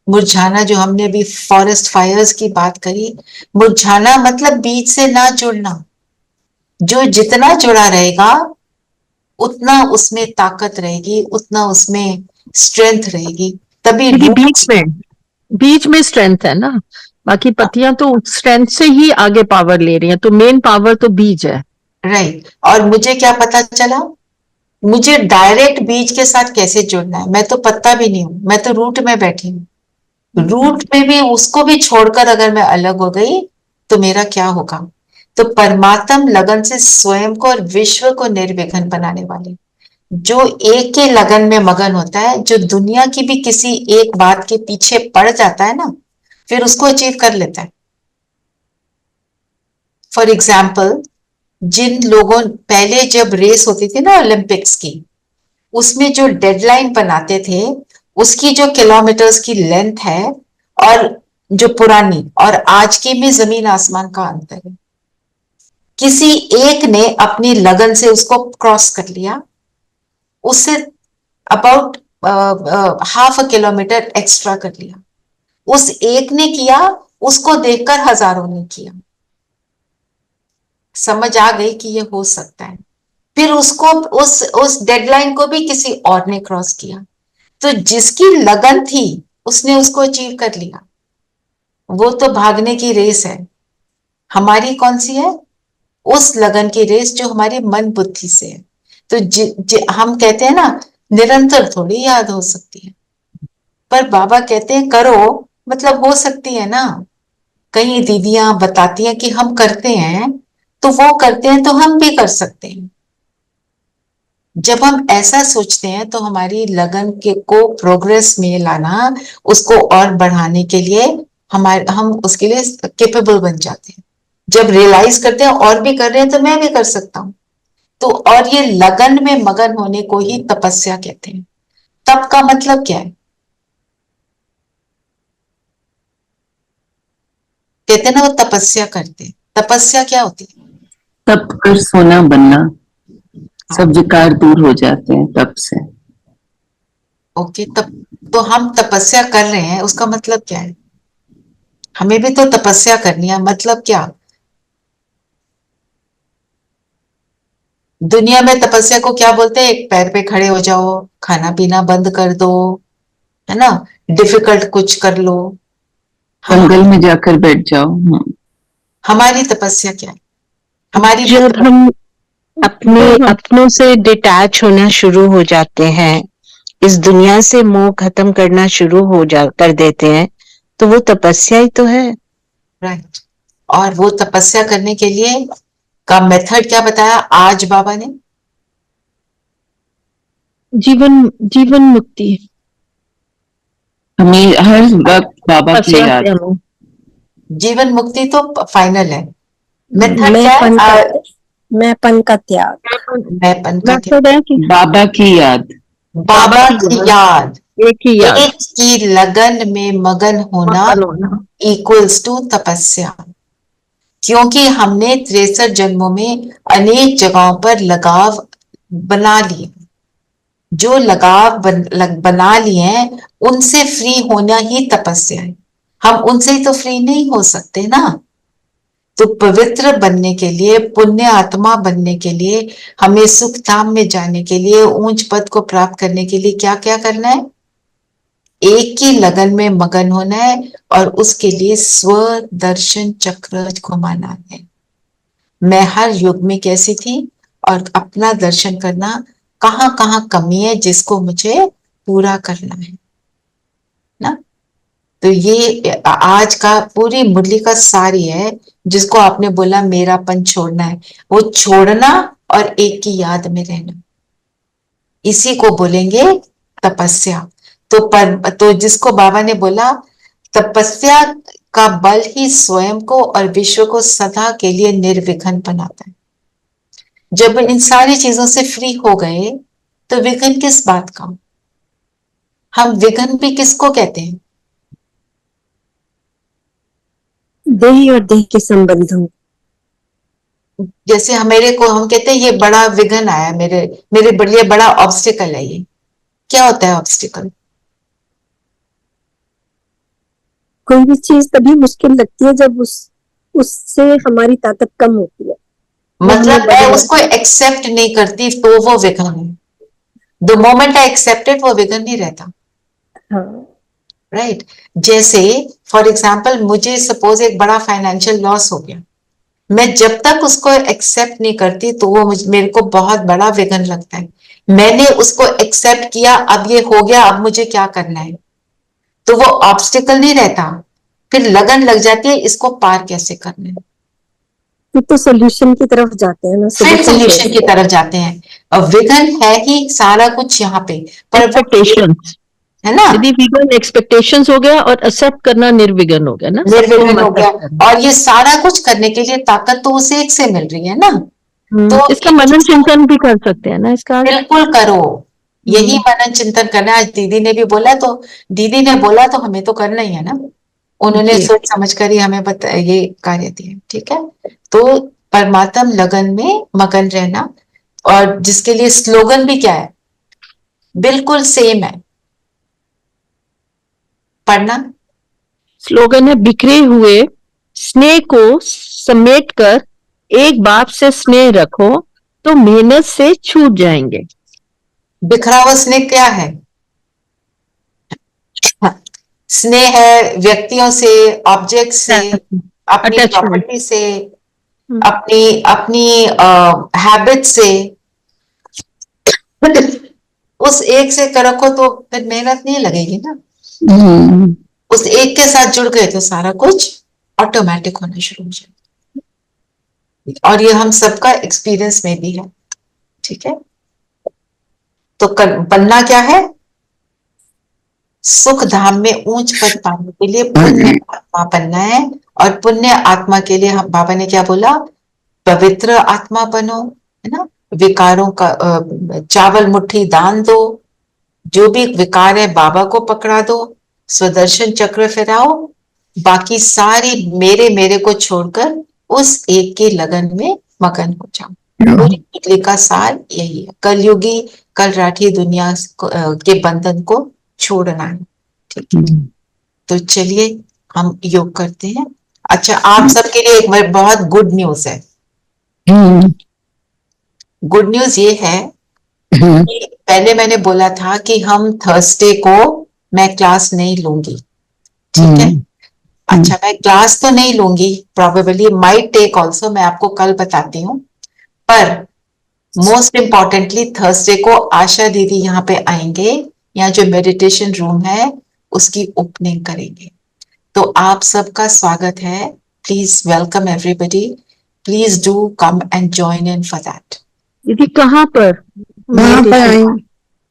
मुरझाना, जो हमने अभी फॉरेस्ट फायर्स की बात करी। मुरझाना मतलब बीज से ना जुड़ना। जो जितना जुड़ा रहेगा उतना उसमें ताकत रहेगी, उतना उसमें स्ट्रेंथ रहेगी, तभी बीच में स्ट्रेंथ है ना, बाकी पत्तियां तो स्ट्रेंथ से ही आगे पावर ले रही हैं, तो मेन पावर तो बीज है। राइट। और मुझे क्या पता चला, मुझे डायरेक्ट बीज के साथ कैसे जुड़ना है, मैं तो पत्ता भी नहीं हूं, मैं तो रूट में बैठी हूँ। रूट में भी उसको भी छोड़कर अगर मैं अलग हो गई तो मेरा क्या होगा। तो परमात्म लगन से स्वयं को और विश्व को निर्विघ्न बनाने वाले, जो एक के लगन में मगन होता है, जो दुनिया की भी किसी एक बात के पीछे पड़ जाता है ना, फिर उसको अचीव कर लेता है। फॉर एग्जाम्पल, जिन लोगों पहले जब रेस होती थी ना ओलंपिक्स की, उसमें जो डेडलाइन बनाते थे, उसकी जो किलोमीटर्स की लेंथ है और जो पुरानी और आज की में जमीन आसमान का अंतर है। किसी एक ने अपनी लगन से उसको क्रॉस कर लिया, उससे about half a kilometre extra कर लिया। उस एक ने किया, उसको देखकर हजारों ने किया। समझ आ गई कि ये हो सकता है। फिर उसको उस डेडलाइन को भी किसी और ने क्रॉस किया। तो जिसकी लगन थी उसने उसको अचीव कर लिया। वो तो भागने की रेस है। हमारी कौन सी है? उस लगन की रेस जो हमारी मन बुद्धि से है। तो हम कहते हैं ना, निरंतर थोड़ी याद हो सकती है, पर बाबा कहते हैं करो, मतलब हो सकती है ना। कई दीदियां बताती हैं कि हम करते हैं, तो वो करते हैं तो हम भी कर सकते हैं। जब हम ऐसा सोचते हैं तो हमारी लगन के को प्रोग्रेस में लाना, उसको और बढ़ाने के लिए हम उसके लिए केपेबल बन जाते हैं। जब रियलाइज करते हैं और भी कर रहे हैं तो मैं भी कर सकता हूं। तो और ये लगन में मगन होने को ही तपस्या कहते हैं। तप का मतलब क्या है? कहते हैं ना वो तपस्या करते हैं। तपस्या क्या होती है? तप कर सोना बनना, सब विकार दूर हो जाते हैं तप से। ओके, तब तो हम तपस्या कर रहे हैं, उसका मतलब क्या है? हमें भी तो तपस्या करनी है, मतलब क्या? दुनिया में तपस्या को क्या बोलते हैं? एक पैर पे खड़े हो जाओ, खाना पीना बंद कर दो, है ना, डिफिकल्ट कुछ कर लो। जंगल में जाकर बैठ जाओ। हमारी तपस्या क्या है? हमारी जब हम अपने अपनों से डिटैच होना शुरू हो जाते हैं, इस दुनिया से मोह खत्म करना शुरू कर देते हैं, तो वो तपस्या ही तो है। राइट। और वो तपस्या करने के लिए का मेथड क्या बताया आज बाबा ने? जीवन मुक्ति। हमें हर वक्त बाबा की याद। जीवन मुक्ति तो फाइनल है। मेथड क्या है? मैंपन का त्याग। मैंपन का त्याग, बाबा की याद। बाबा की याद। एक ही याद, एक की लगन में मगन होना मगन होना। इक्वल्स टू तपस्या। क्योंकि हमने 63 जन्मों में अनेक जगहों पर लगाव बना लिए, जो लगाव बना लिए हैं उनसे फ्री होना ही तपस्या है। हम उनसे ही तो फ्री नहीं हो सकते ना। तो पवित्र बनने के लिए, पुण्य आत्मा बनने के लिए, हमें सुख धाम में जाने के लिए, ऊंच पद को प्राप्त करने के लिए क्या क्या करना है? एक की लगन में मगन होना है और उसके लिए स्व दर्शन चक्र घुमाना है। मैं हर युग में कैसी थी और अपना दर्शन करना, कहाँ कहाँ कमी है जिसको मुझे पूरा करना है ना। तो ये आज का पूरी मुरली का सार ये है, जिसको आपने बोला मेरापन छोड़ना है, वो छोड़ना और एक की याद में रहना, इसी को बोलेंगे तपस्या। तो जिसको बाबा ने बोला तपस्या का बल ही स्वयं को और विश्व को सदा के लिए निर्विघ्न बनाता है। जब इन सारी चीजों से फ्री हो गए तो विघ्न किस बात का? हम विघ्न भी किसको कहते हैं? देह और देह के संबंधों। जैसे मेरे को हम कहते हैं ये बड़ा विघ्न आया, मेरे लिए बड़ा ऑब्स्टिकल है। ये क्या होता है ऑब्स्टिकल? कोई भी चीज तभी मुश्किल लगती है जब उससे हमारी ताकत कम होती है। मतलब मैं उसको एक्सेप्ट नहीं करती तो वो विघ्न है। द मोमेंट आई एक्सेप्टेड वो विघ्न नहीं रहता। हाँ, राइट जैसे फॉर एग्जाम्पल मुझे सपोज एक बड़ा फाइनेंशियल लॉस हो गया, मैं जब तक उसको एक्सेप्ट नहीं करती तो वो मेरे को बहुत बड़ा विघ्न लगता है। मैंने उसको एक्सेप्ट किया, अब ये हो गया, अब मुझे क्या करना है, तो वो ऑब्स्टिकल नहीं रहता। फिर लगन लग जाती है इसको पार कैसे करना है, फिर तो सोल्यूशन की तरफ जाते हैं ना। फिर सोल्यूशन की तरफ जाते हैं। और विघ्न है ही सारा कुछ यहाँ पे, पर एक्सपेक्टेशंस है ना, यदि विघ्न एक्सपेक्टेशंस हो गया और एक्सेप्ट करना निर्विघ्न हो गया ना, निर्विघ्न हो गया। और ये सारा कुछ करने के लिए ताकत तो उसे एक से मिल रही है ना। तो इसका मनन चिंतन भी कर सकते हैं ना इसका। बिल्कुल करो, यही मनन चिंतन करना। आज दीदी ने भी बोला, तो दीदी ने बोला तो हमें तो करना ही है ना। उन्होंने सोच समझ कर ही हमें ये कार्य दिए, ठीक है। तो परमात्म लगन में मगन रहना, और जिसके लिए स्लोगन भी क्या है, बिल्कुल सेम है, पढ़ना। स्लोगन है बिखरे हुए स्नेह को समेट कर एक बाप से स्नेह रखो तो मेहनत से छूट जाएंगे। बिखरा हुआ स्नेह क्या है? स्नेह है व्यक्तियों से, ऑब्जेक्ट से, अपनी प्रॉपर्टी से, अपनी अपनी हैबिट से। उस एक से रखो तो फिर मेहनत नहीं लगेगी ना। उस एक के साथ जुड़ गए तो सारा कुछ ऑटोमेटिक होना शुरू हो जाएगा। और ये हम सबका एक्सपीरियंस में भी है, ठीक है। तो बनना क्या है? सुख धाम में ऊंच पद पाने के लिए पुण्य आत्मा बनना है। और पुण्य आत्मा के लिए हम, बाबा ने क्या बोला, पवित्र आत्मा बनो, है ना। विकारों का चावल मुट्ठी दान दो, जो भी विकार है बाबा को पकड़ा दो, स्वदर्शन चक्र फिराओ, बाकी सारी मेरे मेरे को छोड़कर उस एक की लगन में मगन हो जाओ। पूरी पिछले का सार यही है, कलयुगी कल राठी दुनिया के बंधन को छोड़ना है, ठीक है। तो चलिए हम योग करते हैं। अच्छा, आप सबके लिए एक बहुत गुड न्यूज है। गुड न्यूज ये है कि पहले मैंने बोला था कि हम थर्सडे को मैं क्लास नहीं लूंगी, ठीक है। अच्छा, मैं क्लास तो नहीं लूंगी, प्रोबेबली माइट टेक ऑल्सो, मैं आपको कल बताती हूँ। पर मोस्ट इम्पॉर्टेंटली थर्सडे को आशा दीदी यहाँ पे आएंगे, यहाँ जो मेडिटेशन रूम है उसकी ओपनिंग करेंगे। तो आप सबका स्वागत है, please welcome everybody, please do come and join in for that. दीदी कहाँ पर?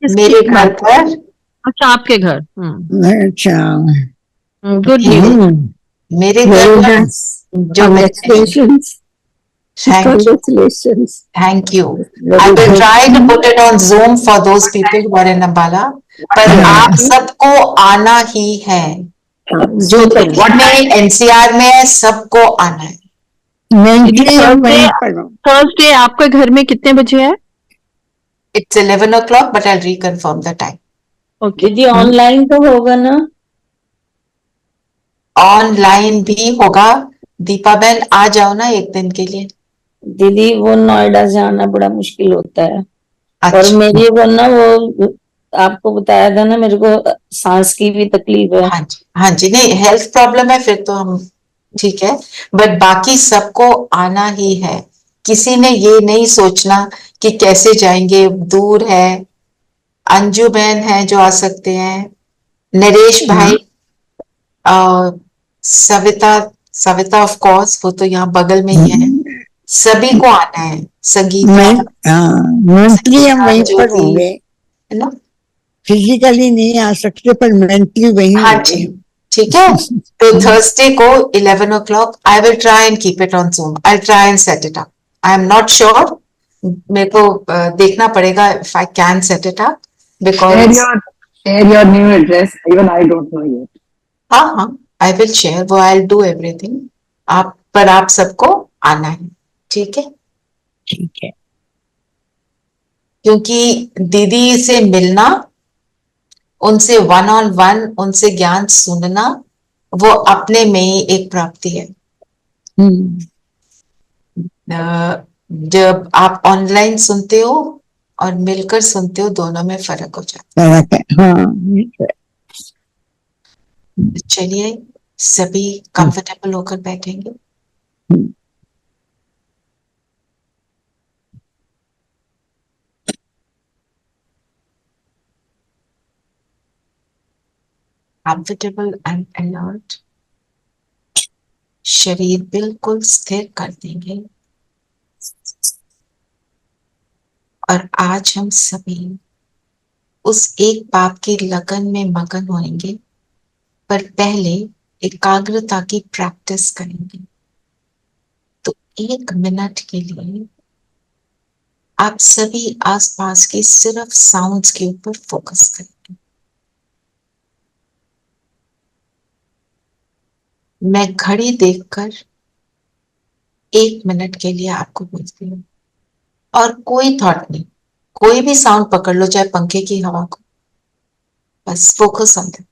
मेरे घर पर। अच्छा, आपके घर। गुड मेरे घर पर जो Thank you. Congratulations. Thank you. I Very will good. try to put it on Zoom for those people who are in Ambala. पर आप सबको आना ही है. हाँ, जो Zoom पर दिल्ली में एनसीआर में है, सबको आना है. मेंटली हम वहीं पर हूँ। थर्सडे आपके घर में कितने बजे है? It's 11 o'clock, but I'll reconfirm the time. Okay. दीदी ऑनलाइन तो होगा ना? ऑनलाइन भी होगा. दीपा बहन आ जाओ ना एक दिन के लिए. दीदी वो नोएडा जाना बड़ा मुश्किल होता है और अच्छा. मेरी वो ना वो आपको बताया था ना मेरे को सांस की भी तकलीफ है। हाँ जी, हाँ जी. नहीं, हेल्थ प्रॉब्लम है फिर तो हम ठीक है, बट बाकी सबको आना ही है. किसी ने ये नहीं सोचना कि कैसे जाएंगे, दूर है. अंजू बहन है जो आ सकते हैं, नरेश भाई, सविता, सविता ऑफ कोर्स वो तो यहाँ बगल में ही है. सभी को आना है. संगीता, मेंटली हम वहीं पर ज्योति, होंगे, है ना. फिजिकली नहीं आ सकते पर मेंटली वहीं हाँ होंगे. जी, ठीक है. तो थर्सडे को 11 o'clock I will try and keep it on Zoom. I try and set it up. I am not sure. मेरे को देखना पड़ेगा if I can set it up because Share your new address. Even I don't know yet. हाँ हाँ, आई विल शेयर. वो आई डू एवरीथिंग. आप सबको आना है, ठीक है. ठीक है. क्योंकि दीदी से मिलना, उनसे वन ऑन वन उनसे ज्ञान सुनना, वो अपने में ही एक प्राप्ति है. जब आप ऑनलाइन सुनते हो और मिलकर सुनते हो, दोनों में फर्क हो जाता फर्क है. हाँ. है. चलिए, सभी कंफर्टेबल होकर बैठेंगे. Comfortable and alert. शरीर बिल्कुल स्थिर कर देंगे. और आज हम सभी उस एक पाप की लगन में मगन होंगे, पर पहले एकाग्रता की प्रैक्टिस करेंगे. तो 1 मिनट के लिए आप सभी आसपास के सिर्फ साउंड्स के ऊपर फोकस करेंगे. मैं घड़ी देखकर 1 मिनट के लिए आपको बोलती हूँ, और कोई थॉट नहीं. कोई भी साउंड पकड़ लो, चाहे पंखे की हवा को. बस फोकस ऑन दैट.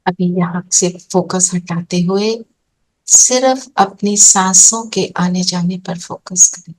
अभी यहाँ से फोकस हटाते हुए सिर्फ अपनी सांसों के आने जाने पर फोकस करें.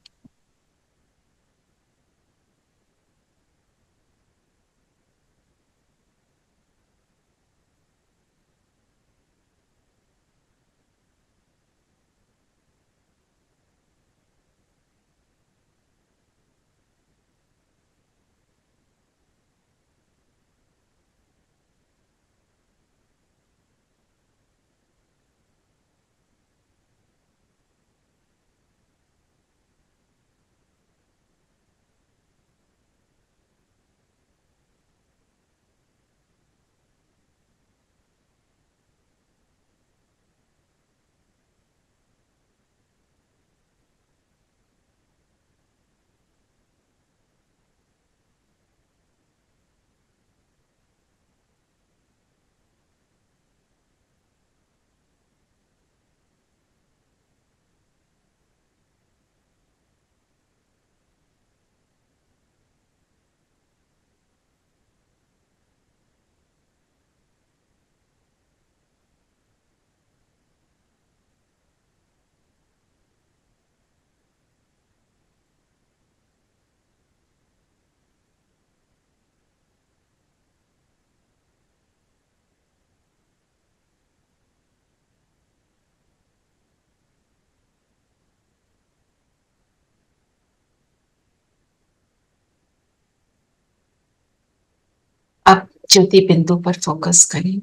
ज्योति बिंदु पर फोकस करें।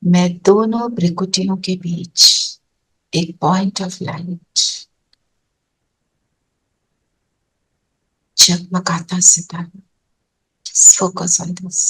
मैं दोनों भ्रिकुटियों के बीच एक पॉइंट ऑफ लाइट, जगमगाता सितारा। Focus on this.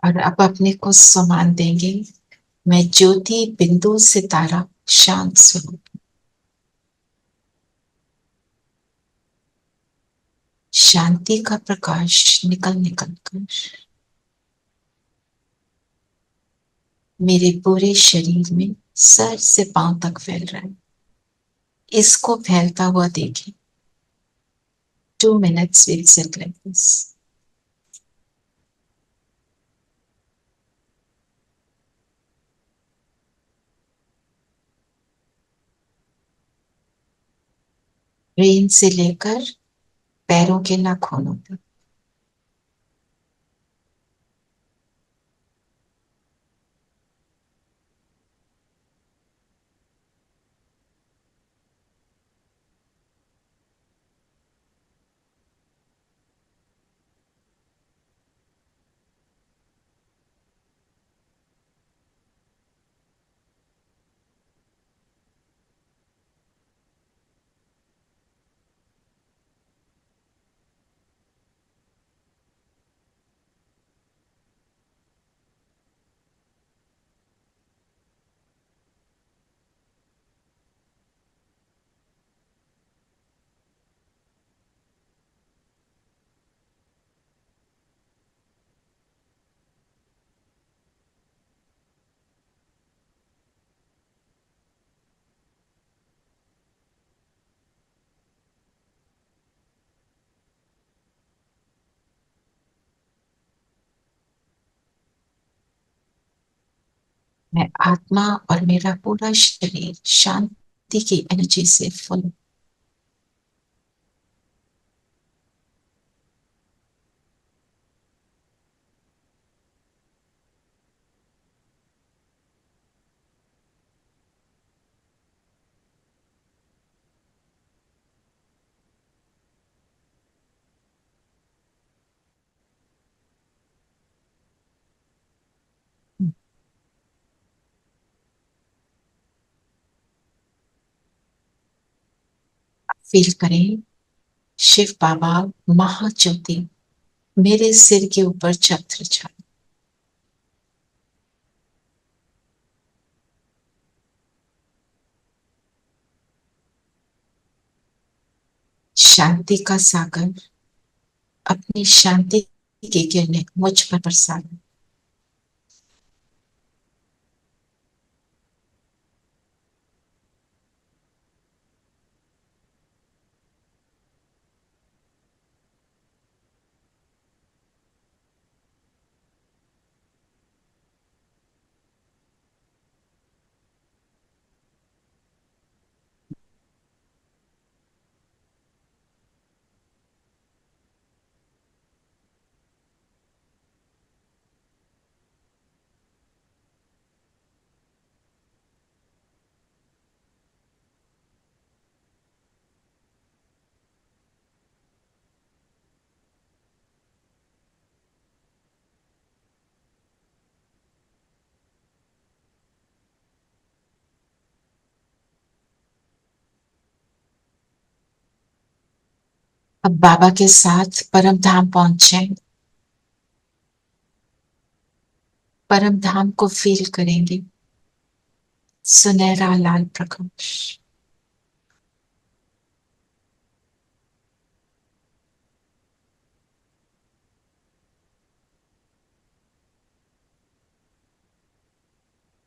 और अब अपने को सम्मान देंगे। मैं ज्योति बिंदु सितारा शांत स्वरूप, शांति का प्रकाश निकल निकल कर मेरे पूरे शरीर में सर से पांव तक फैल रहा है। इसको फैलता हुआ देखें। 2 minutes we'll sit like this. Brain से लेकर पैरों के नाखूनों तक। मैं आत्मा और मेरा पूरा शरीर शांति की एनर्जी से फुल। फील करें शिव बाबा महाज्योति मेरे सिर के ऊपर छत्र छाया। शांति का सागर अपनी शांति की किरणें मुझ पर बरसाना। अब बाबा के साथ परम धाम पहुंचे। परम धाम को फील करेंगे। सुनहरा लाल प्रकाश।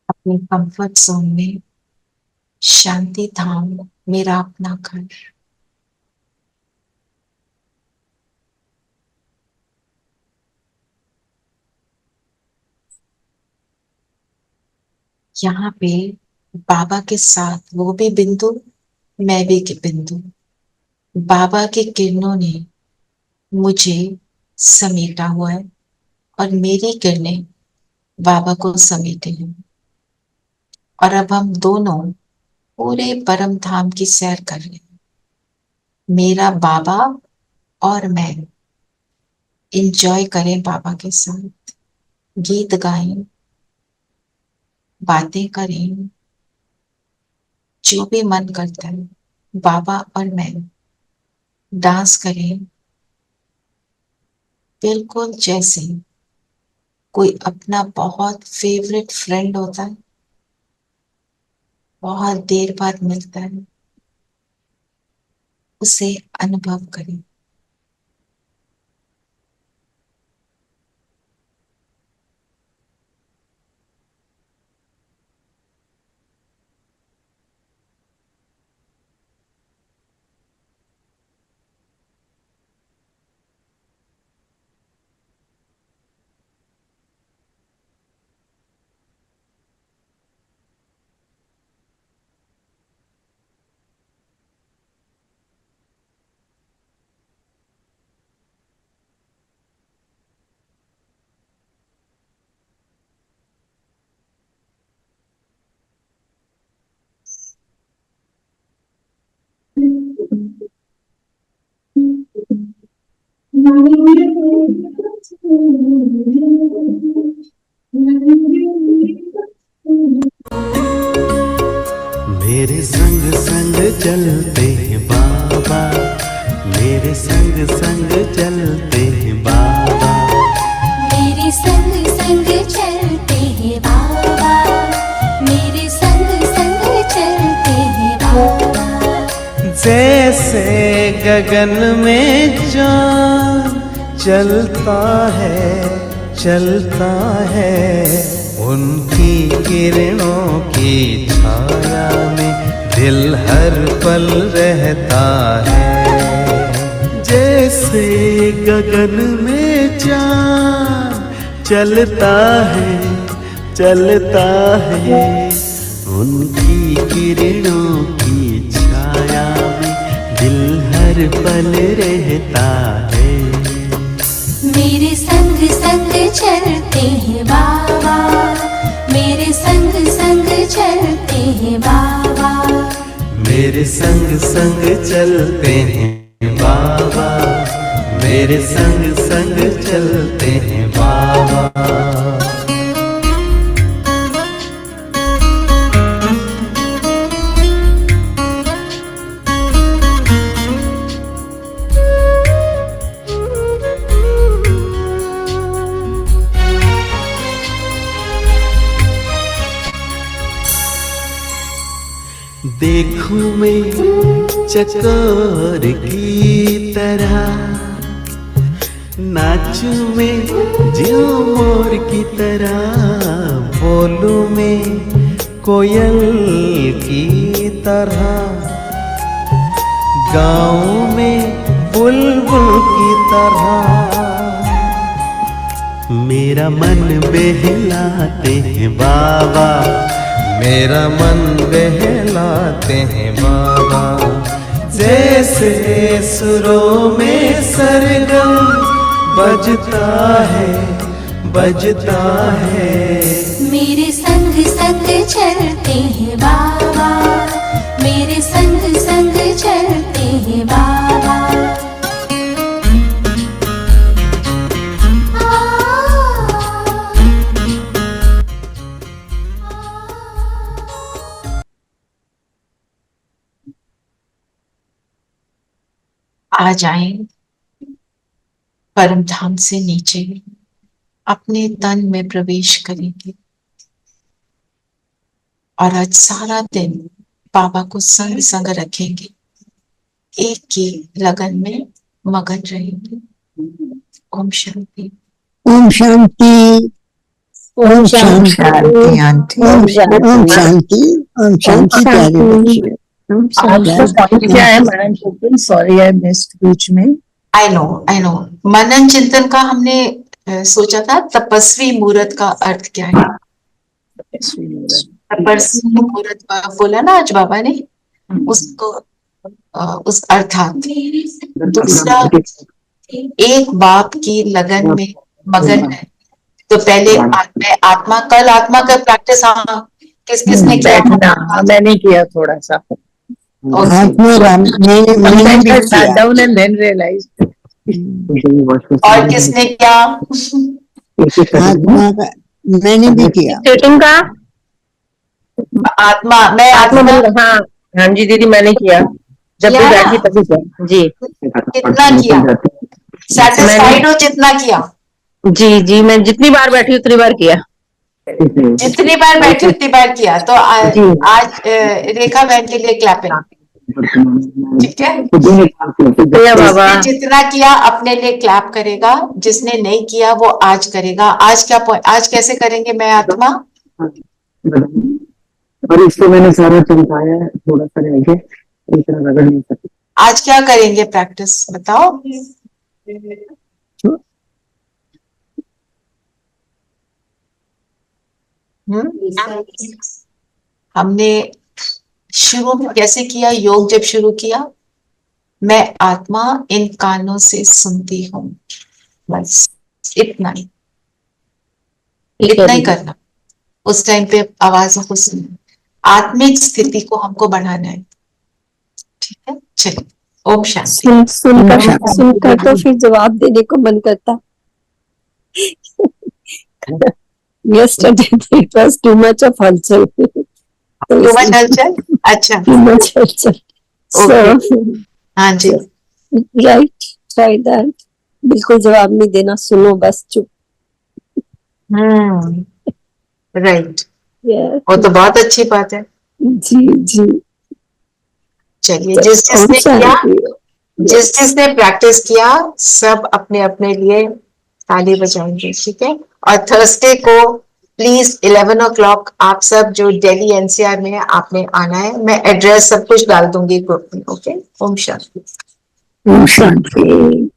अपने कंफर्ट जोन में, शांति धाम, मेरा अपना घर। यहाँ पे बाबा के साथ वो भी बिंदु, मैं भी के बिंदु। बाबा की किरणों ने मुझे समेटा हुआ है और मेरी किरणें बाबा को समेटे हैं। और अब हम दोनों पूरे परम धाम की सैर कर रहे हैं। मेरा बाबा और मैं इंजॉय करें बाबा के साथ, गीत गाएं, बातें करें, जो भी मन करता है। बाबा और मैं डांस करें, बिल्कुल जैसे कोई अपना बहुत फेवरेट फ्रेंड होता है, बहुत देर बाद मिलता है, उसे अनुभव करें। मेरे संग संग चलते हैं बाबा, मेरे संग संग चलते हैं बाबा, मेरे संग संग चलते हैं बाबा, मेरे संग संग चलते हैं बाबा। जैसे गगन में चाँद चलता है, उनकी किरणों की छाया में दिल हर पल रहता है। जैसे गगन में चाँद चलता है, उनकी किरणों की छाया में दिल हर पल रहता है। मेरे संग संग चलते हैं बाबा, मेरे संग संग चलते हैं बाबा, मेरे संग संग चलते हैं बाबा, मेरे संग संग चलते हैं बाबा। देखूं मैं चकोर की तरह, नाचूं मैं ज्यों मोर की तरह, बोलूं मैं कोयल की तरह, गाऊं मैं बुलबुल की तरह। मेरा मन बहलाते हैं बाबा, मेरा मन बहलाते हैं बाबा। जैसे सुरों में सरगम बजता है। मेरे संग संग चलते हैं बाबा, मेरे संग संग चलते हैं बाबा। आ जाएं परम धाम से नीचे, अपने तन में प्रवेश करेंगे। और आज सारा दिन बाबा को संग संग रखेंगे, एक की लगन में मगन रहेंगे। ओम शांति। ओम शांति। ओम शांति आंटी। ओम शांति। ओम शांति प्यारे बच्चे। क्या है मैडम चिंतन? सॉरी आई मिस्ड बीच में। आई नो मनन चिंतन का हमने सोचा था तपस्वी मूर्त का अर्थ क्या है। तपस्वी मूर्त बोला ना आज बाबा ने, उसको उस अर्थात दूसरा एक बाप की लगन में मगन है। तो पहले मैं आत्मा, कल आत्मा का प्रैक्टिस किस किसने किया? मैंने किया थोड़ा सा। Down and then realised. और किसने किया? आत्मा का मैंने भी किया। स्टेटिंग का आत्मा, मैं आत्मा। हाँ हाँ जी दीदी मैंने किया, जब भी बैठी तभी किया जी। कितना किया? सेटिस्फाइड हो जितना किया? जी जी मैं जितनी बार बैठी उतनी बार किया। जितनी बार बैठी उतनी बार किया। तो आज रेखा बहन के लिए क्लैपिंग, ठीक है? बाबा जितना किया अपने लिए क्लैप करेगा, जिसने नहीं किया वो आज करेगा। आज क्या आज कैसे करेंगे? मैं आत्मा और इसको मैंने सारा चमकाया है, थोड़ा सा रह गया, इतना रगड़ नहीं सकती। आज क्या करेंगे प्रैक्टिस बताओ? हमने शुरू में कैसे किया? योग जब शुरू किया, मैं आत्मा इन कानों से सुनती हूँ, बस इतना ही करना। उस टाइम पे आवाजों को सुनना, आत्मिक स्थिति को हमको बढ़ाना है, ठीक है? चलिए, ओम शांति। सुनकर तो फिर जवाब देने को मन करता। Yesterday it was too much of हलचल। Too much हलचल? अच्छा, too much हलचल। So हाँ जी, right, try that। बिल्कुल जवाब नहीं देना, सुनो बस चुप। राइट, Yeah, वो तो बहुत अच्छी बात है। जी जी चलिए, जिस जिसने प्रैक्टिस किया सब अपने अपने लिए ताली बजाएंगे, ठीक है? और थर्सडे को प्लीज 11 o'clock आप सब जो दिल्ली एनसीआर में है आपने आना है। मैं एड्रेस सब कुछ डाल दूंगी ग्रुप में। ओके, ओम शांति। ओम शांति।